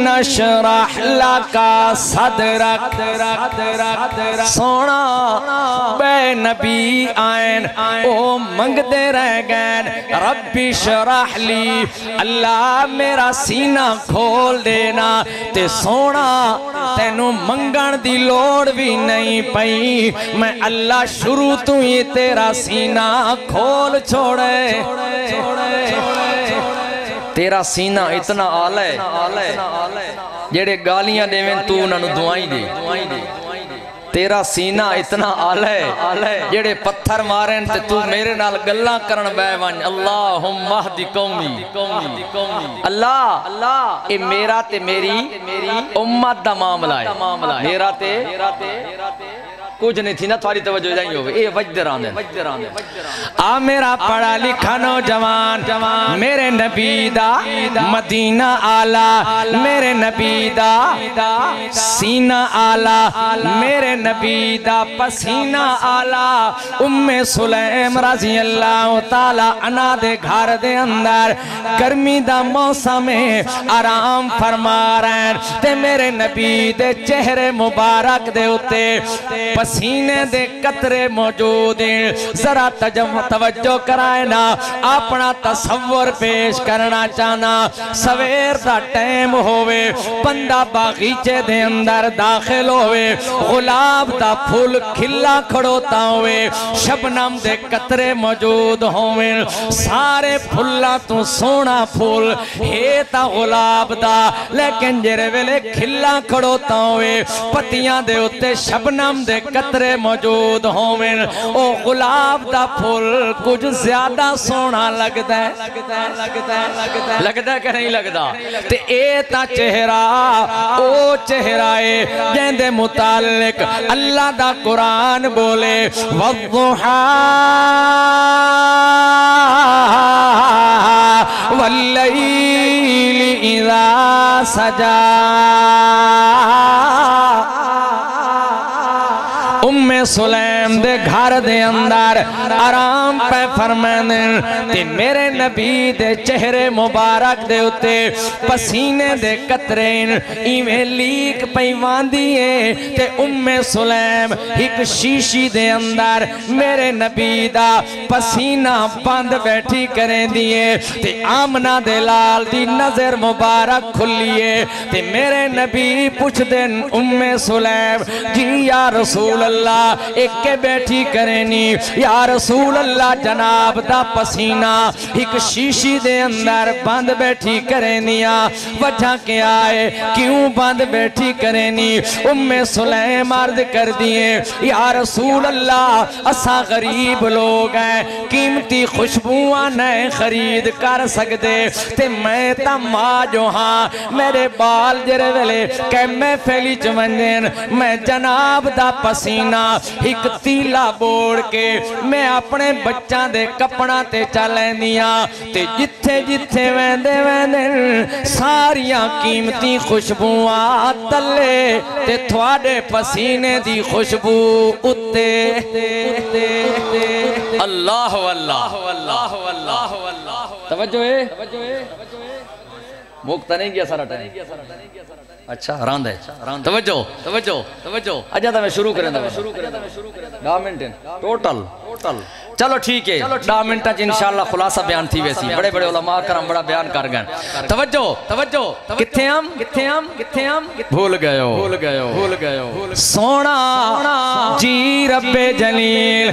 نشرح لکا صدرک سونا بے نبی آئین او منگ دے رہ گئن ربی شرح لی اللہ میرا سینہ کھول دینا تے سونا تینوں منگن دی لوڑ بھی نہیں پئی میں اللہ شروع تو یہ تیرا سینہ کھول چھوڑے تیرا سینہ اتنا آلہ ہے جیڑے گالیاں دے میں تو انہوں دعائیں دے تیرا سینہ اتنا آلہ ہے جیڑے پتھر ماریں تے تو میرے نال گلہ کرن بے ون اللہم اہدی قومی اللہ اے میرا تے میری امت دا معاملہ ہے میرا تے کچھ نہیں تھی نا تھوڑی توجہ جائیں ہوئے اے وجد راندن آ میرا پڑھا لکھا نوجوان میرے نبی دا مدینہ آلہ میرے نبی دا سینہ آلہ میرے نبی دا پسینہ آلہ ام سلیم رضی اللہ تعالیٰ عنہ دے گھر دے اندر گرمی دا موسم آرام فرما رہے تے میرے نبی دے چہرے مبارک دے ہوتے پسینے دے قطرے موجود ہیں ذرا توجہ کرائے نا اپنا تصور پیش کرنا چاہنا سویر دا ٹائم ہوئے بندہ باغیچے دے اندر داخل ہوئے غلاب دا پھول کھلا کھڑوتا ہوئے شبنم دے قطرے موجود ہوئے سارے پھلا تو سونا پھول ہے تا غلاب دا لیکن جرے ویلے کھلا کھڑوتا ہوئے پتیاں دے ہوتے شبنم دے قطرے موجود ہوئے او غلاب دا پھول کچھ زیادہ سونا لگتا ہے کہ نہیں لگتا تے اے تا چہرہ او چہرہ ہے جہندے متعلق اللہ دا قرآن بولے والضحا واللیل اذا سجا ام سلیم دے گھر دے اندر آرام پہ فرمائن تے میرے نبی دے چہرے مبارک دے ہوتے پسینے دے قطرین ایویں لیک پیوان دیئے تے ام سلیم ایک شیشی دے اندر میرے نبی دا پسینہ بند بیٹھی کریں دیئے تے آمنہ دے لال دی نظر مبارک کھلیے تے میرے نبی پوچھ دن ام سلیم جی یا رسول اللہ ایک کے بیٹھی کرنی یا رسول اللہ جناب دا پسینہ ایک شیشی دے اندر بند بیٹھی کرنیا وجہ کے آئے کیوں بند بیٹھی کرنی ام سلیم عرض کر دیئے یا رسول اللہ اسا غریب لوگ ہیں قیمتی خوشبواں نئے خرید کر سکتے تے میں تا ماں جو ہاں میرے بال جرے ویلے کہ میں پھیلی چمنجن میں جناب دا پسینہ ایک تیلا بوڑ کے میں اپنے بچہ دے کپڑا تے چلیں دیا تے جتھے جتھے ویندے ویندے ساریاں قیمتی خوشبواں تلے تے تھوڑے پسینے دی خوشبو اتے اللہ واللہ توجہ ہے موقتہ نہیں گیا سارا ٹائم اچھا راند ہے توجہ اجا تا میں شروع کریں دا 10 منٹ ٹوٹل چلو ٹھیک ہے 10 منٹ انشاءاللہ خلاصہ بیان تھی ویسی بڑے بڑے علماء کرم بڑا بیان کر گئے توجہ کتھے ہم بھول گئے سونا جی رب جلیل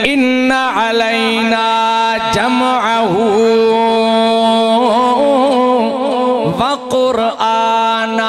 ان علینا جمعہو وقرآن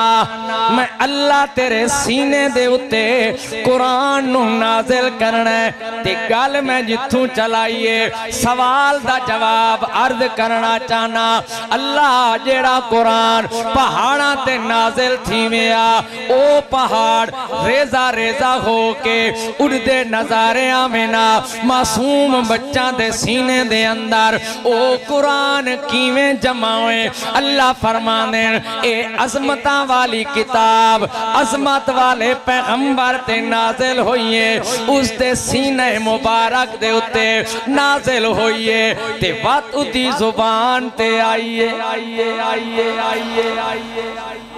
میں اللہ تیرے سینے دے اتے قرآن نو نازل کرنا ہے تے گل میں جتھوں چلائیے سوال دا جواب عرض کرنا چاہنا اللہ جیڑا قرآن پہاڑاں تے نازل تھی میا او پہاڑ ریزہ ریزہ ہو کے اڑدے نظارے آمنا معصوم بچہ دے سینے دے اندر او قرآن کیویں جماویں اللہ فرمانے اے عظمتاں والی کتاب عظمت والے پیغمبر تے نازل ہوئیے اس دے سینے مبارک دے اتے نازل ہوئیے تے وقت دی زبان تے آئیے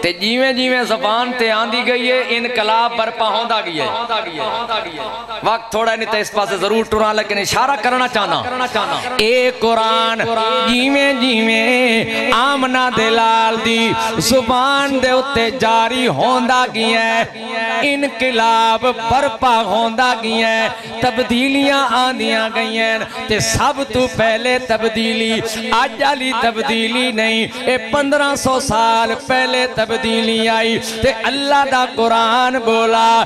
تے جیویں جیویں زبان تے آندی گئی ہے انقلاب برپا ہوندہ گئی ہے وقت تھوڑا نہیں تے اس پاس ضرور ٹران لیکن اشارہ کرنا چاہنا اے قرآن جیویں جیویں آمنہ دلال دی زبان دے اتے جاری ہوندہ گئی ہے انقلاب برپا ہوندہ گئی ہے تبدیلیاں آندیاں گئی ہیں تے سب تو پہلے تبدیلی آج علی تبدیلی نہیں اے 1500 سال پہلے تبدیلی آئی تے اللہ دا قرآن بولا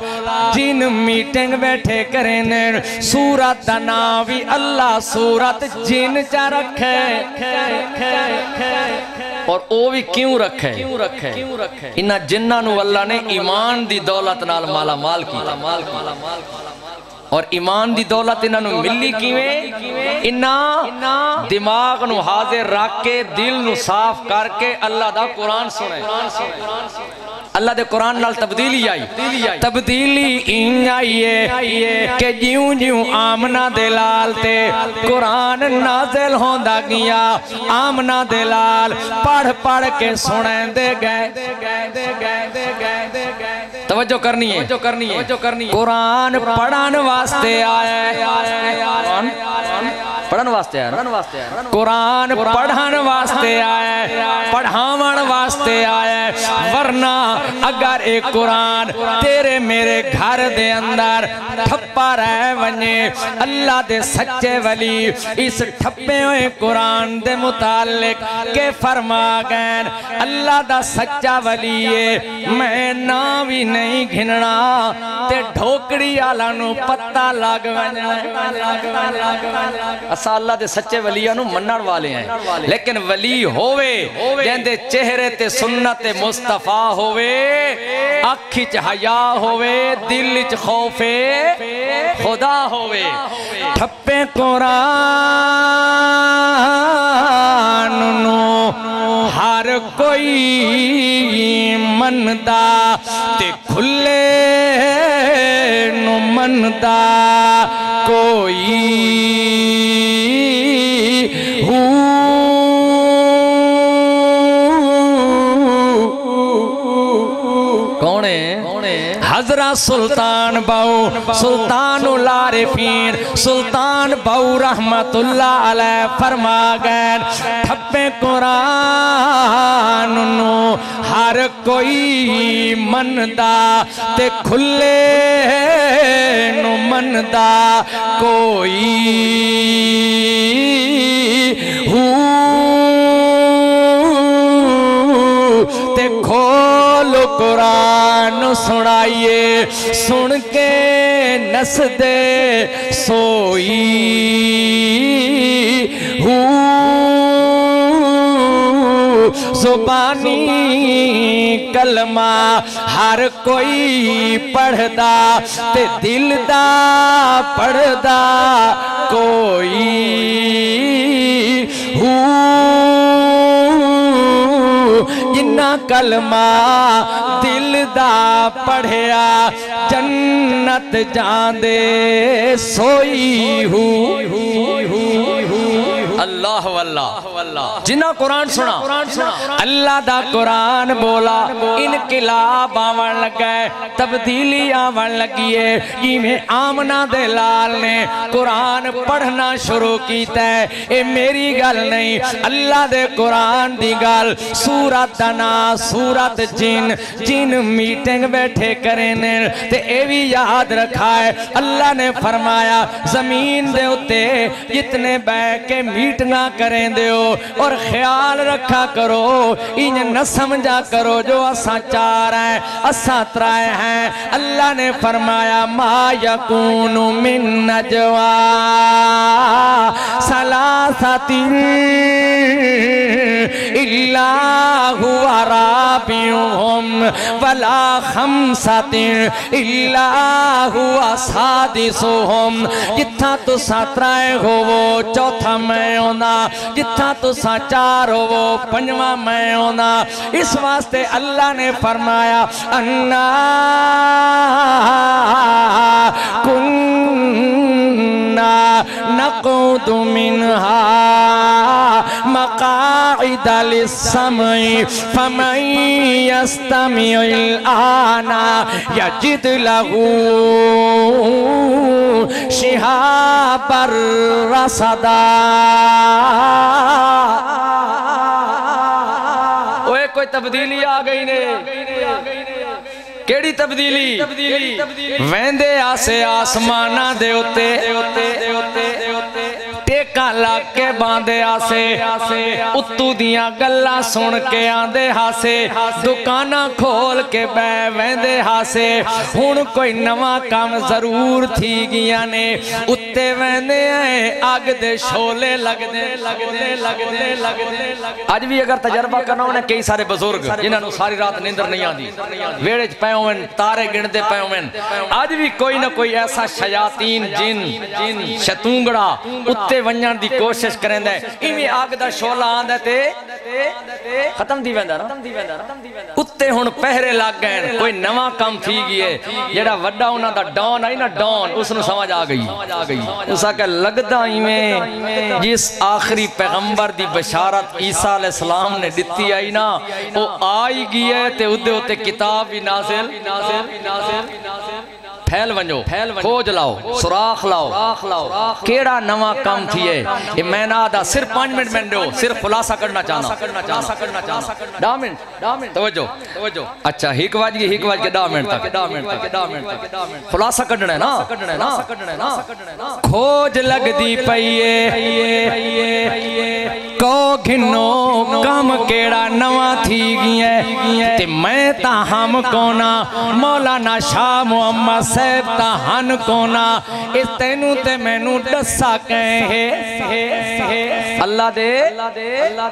جن میٹنگ بیٹھے کریں سورت دا ناوی اللہ سورت جن چا رکھے اور او بھی کیوں رکھے انہا جنہ نو اللہ نے ایمان دی دولت نال مالا مال کی اور ایمان دی دولت انہاں نو ملی کیویں انہاں دماغ نو حاضر رکھ کے دل نو صاف کر کے اللہ دا قرآن سنے اللہ دے قرآن نال تبدیلی آئی تبدیلی ان آئیے کہ جیوں جیوں آمنہ دلال تے قرآن نازل ہوندہ گیا آمنہ دلال پڑھ کے سنیں دے گئے توجہ کرنی ہے قرآن پڑھن واسطے آئے پڑھن واسطے آئے قرآن پڑھن واسطے آئے پڑھاون واسطے آئے ورنہ اگر ایک قرآن تیرے میرے گھر دے اندر ٹھپا رہ ونجے اللہ دے سچے ولی اس ٹھپے ہوئے قرآن دے متعلق کے فرما گئن اللہ دا سچا ولی ہے میں ناوی نہیں گھننا تے ڈھوکڑی آلانو پتہ لگ اسا اللہ دے سچے ولیانو منن والے ہیں لیکن ولی ہوئے جہندے چہرے تے سنت مصطفیٰ ہوئے اکھی چ حیا ہوئے دل چ خوف خدا ہوئے ٹھپے قرآن نو ہر کوئی مندہ تے کھلے نو مندہ کوئی حضرت سلطان باؤ سلطان العارفین سلطان باؤ رحمت اللہ علیہ فرما گئے ٹھپے قرآن نو ہر کوئی مندہ تے کھلے نو مندہ کوئی تے کھولو قرآن سنائیے سن کے نس دے سوئی زبانی کلمہ ہر کوئی پڑھ دا تے دل دا پڑھ دا کوئی جنہ کلمہ دل دا پڑھیا جنت جاندے سوئی اللہ واللہ جنہ قرآن سنا اللہ دا قرآن بولا انقلاب آون لگے تبدیلی آون لگیے جیویں آمنہ دلال نے قرآن پڑھنا شروع کیتا ہے اے میری گل نہیں اللہ دے قرآن دی گل سورت دنا سورت جن میٹنگ بیٹھے کریں تے اے بھی یاد رکھا ہے اللہ نے فرمایا زمین دے اتے جتنے بے کے میٹنگ چیٹ نہ کریں دیو اور خیال رکھا کرو انہیں نہ سمجھا کرو جو اساں چار ہیں اساں ترائے ہیں اللہ نے فرمایا ما یکون من نجوا ثلاثۃ الا هو رابعهم ولا خمسۃ الا هو سادسهم جتھا تو ساترائے ہو وہ چوتھا میں ہونا جتھا تو چار ہو وہ پنجواں میں ہونا اس واسطے اللہ نے فرمایا انا کننا نقعد منها مقاعد للسمع فمن يستمع الآن يجد له شهابا رصدا اوے کوئی تبدیلی آ گئی نے کیڑی تبدیلی ویندے آسے آسمانہ دے ہوتے ٹیکا لگ کے باندے آسے اتو دیاں گلہ سن کے آندے ہاسے دکانہ کھول کے بے ویندے ہاسے ہون کوئی نواں کام ضرور تھی گیا نے اتے ویندے آئے آگ دے شولے لگ دے آج بھی اگر تجربہ کرنا ہونے کئی سارے بزرگ جنہاں نو ساری رات نیندر نہیں آندی ویڑج پہ ہوئن تارے گندے پہ ہوئن آج بھی کوئی نہ کوئی ایسا شیاطین جن شتونگڑا اتے ونجان دی کوشش کریں دے ایمی آگ دا شولہ آن دے ختم دی ویندہ نا اتے ہون پہرے لگ گئے کوئی نواں کام تھی گئے جیڑا وڈا ہونا دا ڈان آئی نا ڈان اس نے سمجھ آگئی اسا کہ لگدہ میں جس آخری پیغمبر دی بشارت عیسیٰ علیہ السلام نے دتی آئی نا وہ آئی گئے تے ادھے ہوتے کتاب بھی نازل پھیل ونجو کھوج لاؤ سراخ لاؤ کیڑا نواں کام تھیے یہ میں نہ آدھا صرف 5 منٹ میں دو صرف خلاصہ کرنا چاہنا 10 منٹ توجہ اچھا ہیک واج کے 10 منٹ تک خلاصہ کرنا ہے نا کھوج لگ دی پئیے کو گھنو کام کیڑا نواں تھی گئے تے میں تا ہم کونا مولانا شاہ محمد صاحب تا ہن کونا اس تینوں تے مینوں دسا کہے اللہ دے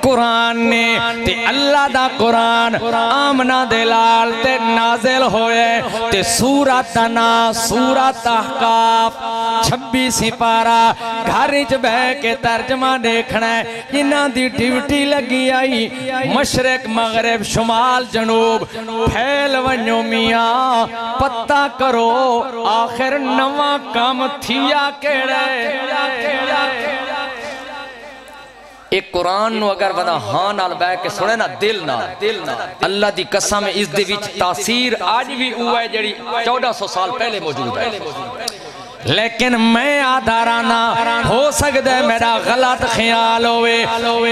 قرآن نے تے اللہ دا قرآن آمنہ دے لال تے نازل ہوئے تے سورت احقاف 26 پارا گھرچ بہ کے ترجمہ دیکھنا ہے جنہ دی ڈیوٹی لگی آئی مشرق مغرب شمال جنوب پھیل ونیو میاں پتہ کرو آخر نواں کام تھیا کیڑے ایک قرآن نو اگر بنا ہاں نال بے کے سنے نا دل نا اللہ دی قسم اس دے وچ تاثیر آج بھی ہوا ہے جڑی 1400 سال پہلے موجود ہے لیکن میں آدھارانا ہو سکتا ہے میرا غلط خیال ہوئے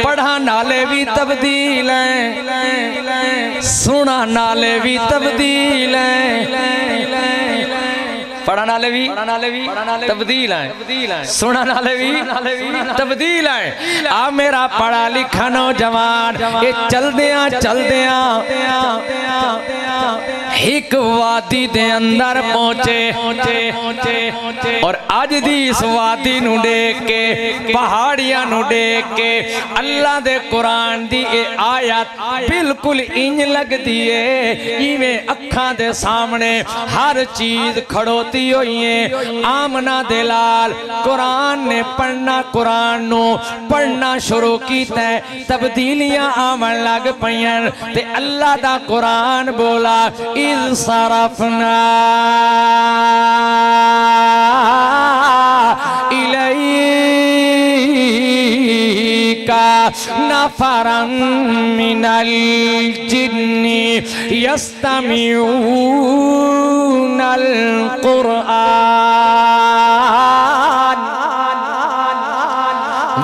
پڑھا نالے بھی تبدیل ہیں سنا نالے بھی تبدیل ہیں پڑھا نالے بھی تبدیل ہیں سنا نالے بھی تبدیل ہیں آ میرا پڑھا لکھا نوجوان یہ چل دیاں ایک وادی دے اندر پہنچے اور آج دی اس وادی نو دیکھ کے پہاڑیاں نو دیکھ کے اللہ دے قرآن دی اے آیت بالکل انج لگ دیئے ایویں اکھاں دے سامنے ہر چیز کھڑوتی ہوئی ہیں آمنہ دلال قرآن نے پڑھنا قرآن نو پڑھنا شروع کی تے تبدیلیاں آمن لگ پئین تے اللہ دا قرآن بولا اِذْ صَرَفْنَا إِلَيْكَ نَفَرًا مِنَ الْجِنِّ يَسْتَمِعُونَ الْقُرْآنَ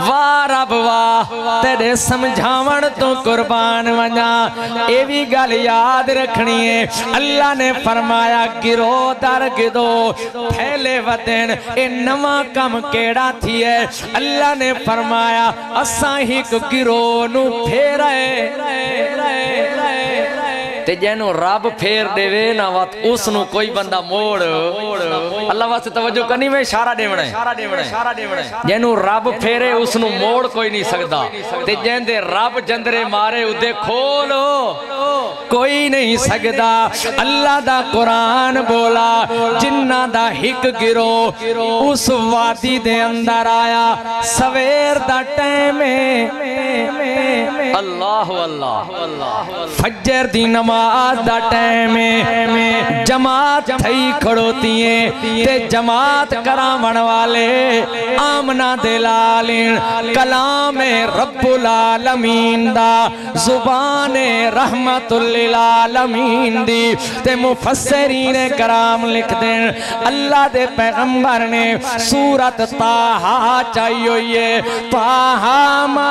واہ رب واہ تیرے تیرے سمجھاون تو قربان ونجا اے بھی گل یاد رکھنی ہے اللہ نے فرمایا گرو در گدو پھیلے ودن اے نواں کم کیڑا تھی ہے اللہ نے فرمایا اساں ہی کو گرو نو پھیرے تے جینو رب پھیر دے وے نا وات اس نو کوئی بندہ موڑ اللہ واسطے توجہ کرنی میں اشارہ دیونا ہے جینو رب پھیرے اس نو موڑ کوئی نہیں سکدا تے جین دے رب جندرے مارے ادھے کھولو کوئی نہیں سکدا اللہ دا قرآن بولا جنہ دا ہک گرو اس وادی دے اندر آیا سویر دا ٹیمے اللہ فجر دی نماز دا ٹیمے جماعت تھئی کھڑوتی ہیں تے جماعت کرامن والے آمنہ دلالین کلام رب العالمین دا زبان رحمت للعالمین دی تے مفسرین کرام لکھ دیں اللہ دے پیغمبر نے سورت طٰہٰ چاہیے ہوئے طٰہٰ ما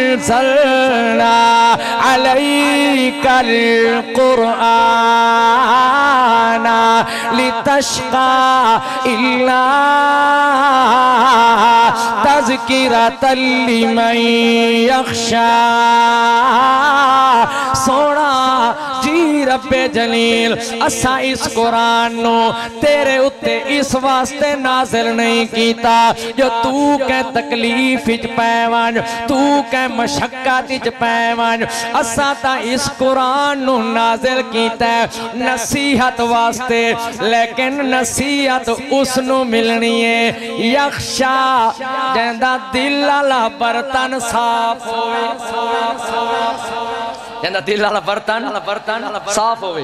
انزلنا علیک القرآن لتشقى إلا تذکرة لمن یخشى سونا جی رب جلیل اسا اس قرآن نو تیرے اتے اس واسطے نازل نہیں کیتا جو تو کہ تکلیف اچ پیوان تو کہ مشقت اچ پیوان اسا تا اس قرآن نو نازل کیتا ہے نصیحت واسطے لیکن نصیحت اس نو ملنی ہے یخشا جہندہ دل اللہ برتن صاف ہوئے جہندہ دل اللہ برتن صاف ہوئے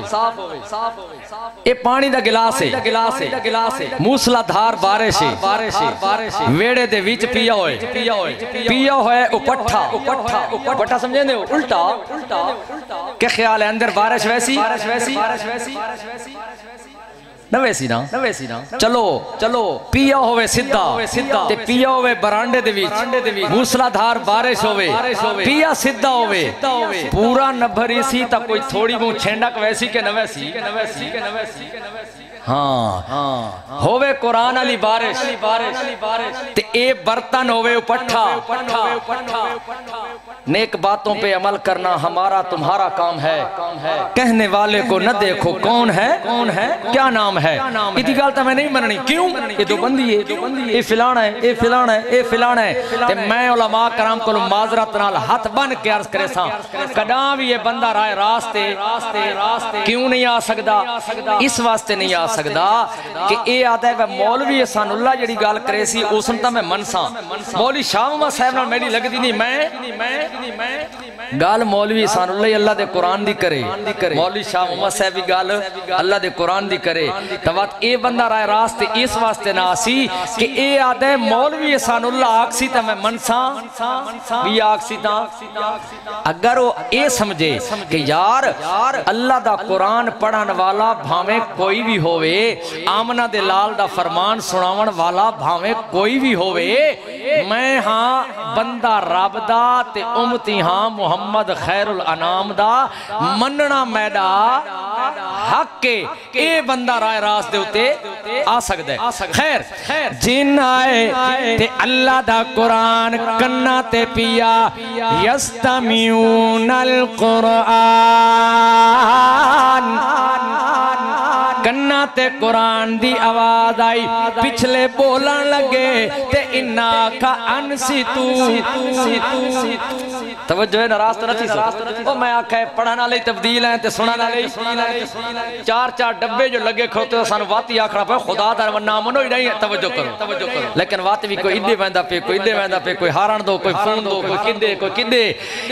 اے پانی دا گلاس ہے موسلا دھار بارش ہے ویڑے دے ویچ پیا ہوئے اپٹھا سمجھیں دے الٹا کہ خیال ہے اندر بارش ویسی نہ ویسی نا چلو پیا ہوئے سدھا تے پیا ہوئے برانڈے دے ویچ موسلا دھار بارش ہوئے پیا سدھا ہوئے پورا نبھری سی تا کوئی تھوڑی موں چھینڈک ویسی کہ نہ ویسی ہاں ہوئے قرآن علی بارش تے اے برتن ہوئے اپٹھا نیک باتوں پہ عمل کرنا ہمارا تمہارا کام ہے کہنے والے کو نہ دیکھو کون ہے کیا نام ہے اتنی گالتا میں نہیں مننی کیوں یہ دو بندی ہے یہ فلانا ہے تے میں علماء کرام کو معذرت نال ہاتھ بن کے عرض کرے ساں کداں بھی یہ بندہ رائے راستے کیوں نہیں آ سکدا اس واسطے نہیں آ سکدا کہ اے آدھا ہے مولوی احسان اللہ جڑی گال کرے سی اس انتا میں منساں مولوی شاہ محمد صاحب نال میری لگ دی نہیں میں گال مولوی احسان اللہ اللہ دے قرآن دی کرے مولوی شاہ محمد صاحب بھی گال اللہ دے قرآن دی کرے توات اے بندہ رائے راستے اس واسطے نہ آسی کہ اے آدھا ہے مولوی احسان اللہ آکسی تا میں منساں بھی آکسی تا اگر وہ اے سمجھے کہ یار اللہ دا قرآن پڑھن والا بھامیں کوئی بھی ہوئے آمنہ دے لال دا فرمان سناون والا بھامیں کوئی بھی ہوئے میں ہاں بندہ رب دا تے امتی ہاں محمد خیر الانام دا مننا میڈا حق کے اے بندہ رائے راست دے ہوتے آ سکتے خیر جن آئے تے اللہ دا قرآن کنہ تے پیا یستمیون القرآن کنہ تے قرآن دی آواز آئی پچھلے بولن لگے تے انا کا انسی تو توجہ ہے ناراض تو نہ سو میں آکھا ہے پڑھانا لئی تبدیل ہیں تے سنانا لئی چار ڈبے جو لگے کھوتے تو سانو واتی آکھنا پہ خدا دا نامنو ہی نہیں ہے توجہ کرو لیکن واتی بھی کوئی ادھے ویندہ پہ کوئی ہارن دو کوئی فون دو کوئی کدے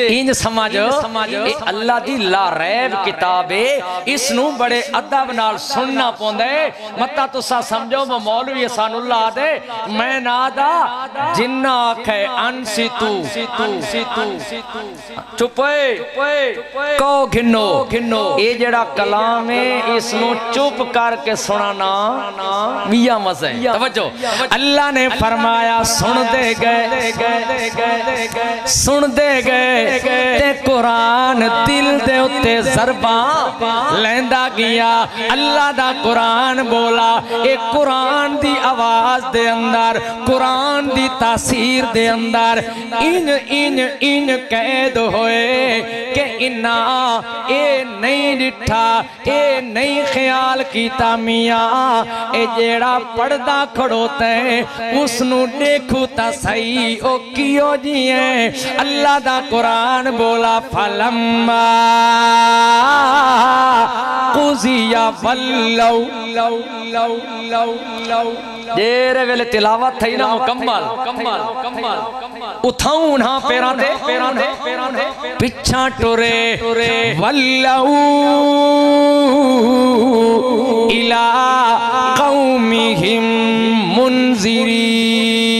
انج سمجھ اے اللہ دی لا ریب کتاب ہے اس نو بڑے ادب نال سن سننا پوندے متا تسا سمجھو وہ مولوی احسان اللہ دے میں نادا جنہ آکھے انسی تو چپے کو گھنو اے جڑا کلام ہے اس نو چپ کر کے سنانا ویا مزے توجہ اللہ نے فرمایا سن دے گئے تے قرآن دل دے اتے ضرباں لیندہ گیا اللہ دا قرآن بولا اے قرآن دی آواز دے اندر قرآن دی تاثیر دے اندر ان قید ہوئے کہ انہا اے نہیں ڈٹھا اے نہیں خیال کیتا میاں اے جیڑا پردہ کھڑوتے اس نو دیکھو تا صحیح او کیوں جی ہیں اللہ دا قرآن بولا فَلَمَّا قُضِيَ وَلَّوْا دیرے ویلے تلاوت تھئی نا مکمل اتھاؤں ہاں پیران دے پچھا ٹورے وَلَّوْا إِلَىٰ قَوْمِهِمْ مُنذِرِينَ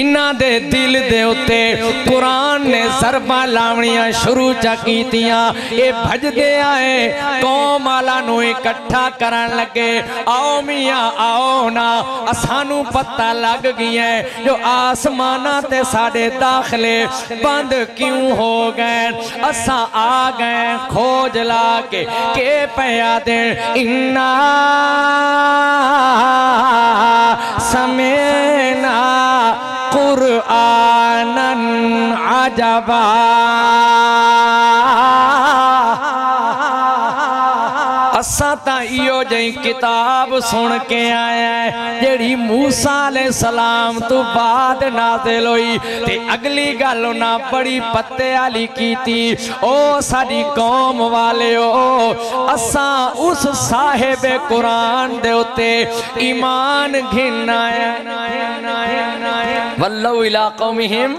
انہاں دے دل دے ہوتے قرآن نے ضربہ لاونیاں شروع چکیتیاں اے بھج دے آئے قوم آلا نو اکٹھا کرن لگے آؤ میاں آؤ نا اسانو پتہ لگ گئی ہے جو آسمانہ تے ساڑے داخلے بند کیوں ہو گئے اسا آ گئے کھوج لا کے پیا دیں انہا سمینا قرآناً عجبا اساتا ایو جائیں کتاب سن کے آیا ہے جیڑی موسیٰ علیہ السلام تو بعد نازل ہوئی تے اگلی گالو نا بڑی پتے آلی کی تھی او ساری قوم والے او اساں اس صاحب قرآن دے ہوتے ایمان گھننا ہے وَاللَّوْ إِلَىٰ قَوْمِهِمْ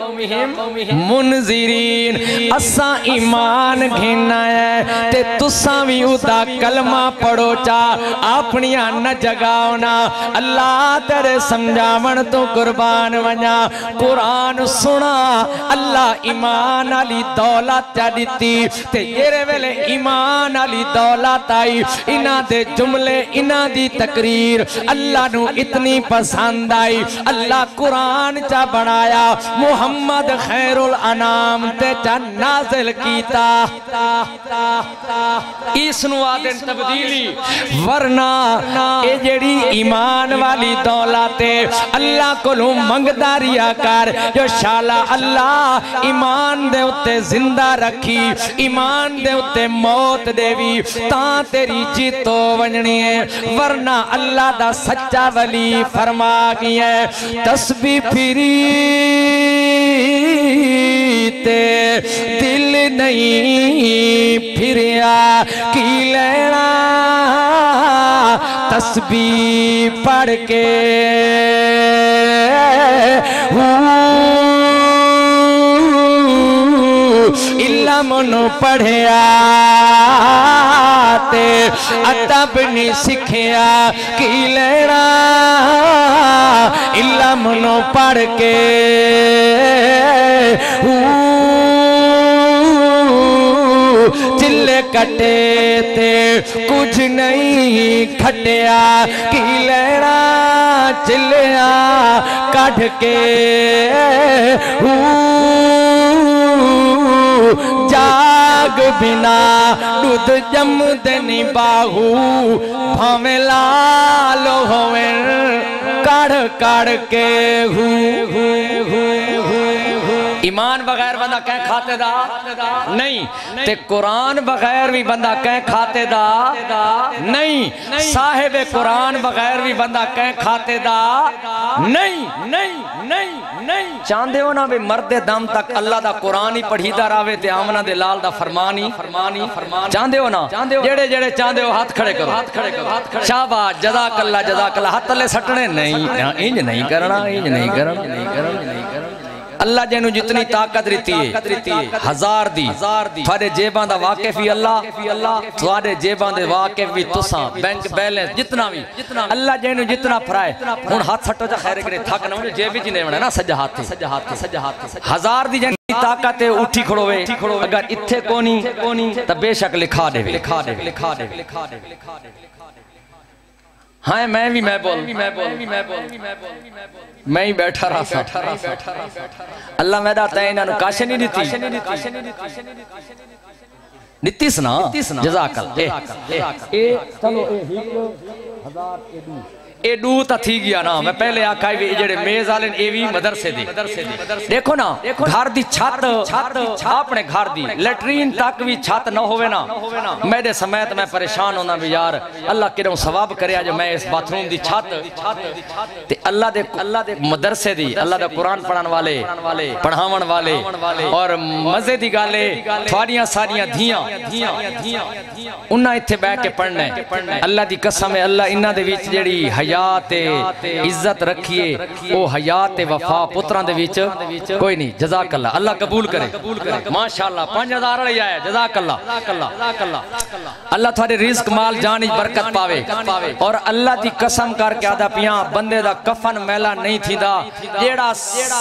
مُنذِرِينَ اساں ایمان گھننا ہے تے تساں بھی ادا کلمہ پڑھو چا اپنیاں نہ جگاؤنا اللہ تیرے سمجھاون تو قربان ونیا قرآن سنا اللہ ایمان علی دولت چا دیتی تے جیرے ویلے ایمان علی دولت آئی انہ دے جملے انہ دی تقریر اللہ نو اتنی پسند آئی اللہ قرآن چا بنایا محمد خیر الانام تے چا نازل کیتا اس نو آدن تبدیلی ورنہ اے جڑی ایمان والی دولتے اللہ کو لوں منگداریا کر جو شالا اللہ ایمان دے اتے زندہ رکھی ایمان دے اتے موت دے بھی تاں تیری جیتو ونجنی ہے ورنہ اللہ دا سچا ولی فرما گئی ہے تسبیح پھری تے دل نہیں پھریا کی لینا تسبیح پڑھ کے علم نو پڑھیا تے ادب نہیں سکھیا کی لینا علم نو پڑھ کے چلے کٹے تے کچھ نہیں کھٹیا کی لینا چلیا کٹ کے جاگ بنا دودھ جم دنی باہو بھامے لالو ہوئے کڑ کڑ کے ایمان بغیر بندہ کہیں کھاتے دا نہیں تے قرآن بغیر بھی بندہ کہیں کھاتے دا نہیں صاحب قرآن بغیر بھی بندہ کہیں کھاتے دا نہیں چاندے ہو نا بے مرد دم تک اللہ دا قرآن ہی پڑھی دا راوے تے آمنہ دے لال دا فرمانی چاندے ہو نا جڑے جڑے چاندے ہو ہاتھ کھڑے کرو شاباش جزاک اللہ ہاتھ تلے سٹنے نہیں انج نہیں کرنا اللہ جنو جتنی طاقت رہتی ہے ہزار دی تھوڑے جیبان دا واقف ہی اللہ تھوڑے جیبان دے واقف بھی تساں بینک بیلنس جتنا بھی اللہ جنو جتنا پھرائے ہن ہاتھ سٹو جا خیر کرے تھک نہ جیب وچ نہیں وڑنا نا سجا ہاتھ ہزار دی جنی طاقت اٹھی کھڑوے اگر اتھے کونی تا بے شک لکھا دے ہاں میں بھی میں بول میں ہی بیٹھا رہا سا اللہ میرا تینہ نو کاشے نہیں دیتی سنا جزاک اللہ چلو اے دو تا تھی گیا نا میں پہلے آکھائی بھی جڑے میز آلین اے بھی مدرسے دی دیکھو نا گھر دی چھت اپنے گھر دی لیٹرین تک بھی چھت نہ ہوئے نا میرے سمیت میں پریشان ہونا بھی یار اللہ کروں ثواب کریا جو میں اس باتھروم دی چھت تے اللہ دے مدرسے دی اللہ دے قرآن پڑھان والے پڑھاون والے اور مزے دی گالے تھواریاں ساریاں دھیاں انہاں اتھے بے کے پڑھنے اللہ دی قسم ہے اللہ انہاں دے ویچ جڑی حیات عزت رکھیے او حیات وفا پتران دے ویچ کوئی نہیں جزاک اللہ اللہ قبول کرے ماشاءاللہ 5000 لے آیا جزاک اللہ اللہ تھوڑے رزق مال جانی برکت پاوے اور اللہ دی قسم کر کے آدھا پیاں بندے دا کفن میلا نہیں تھی دا جیڑا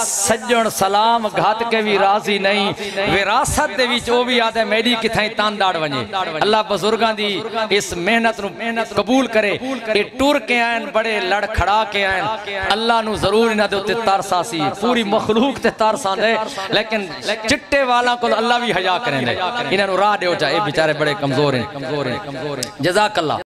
سجن سلام گھات کے بھی راضی نہیں وراثت دے ویچ او بھی آدھے میری کتھائیں تانداڑ ونجے اللہ بزرگاں دی اس محنت قبول کرے کہ ٹور کے آئین بڑے لڑ کھڑا کے آئین اللہ نو ضرور انہاں دے ہوتے تارسا سی پوری مخلوق تے تارسا دے لیکن چٹے والا کو اللہ بھی حیا کریں دے انہاں نو راہ دے ہو جائے بیچارے بڑے کمزور ہیں جزاک اللہ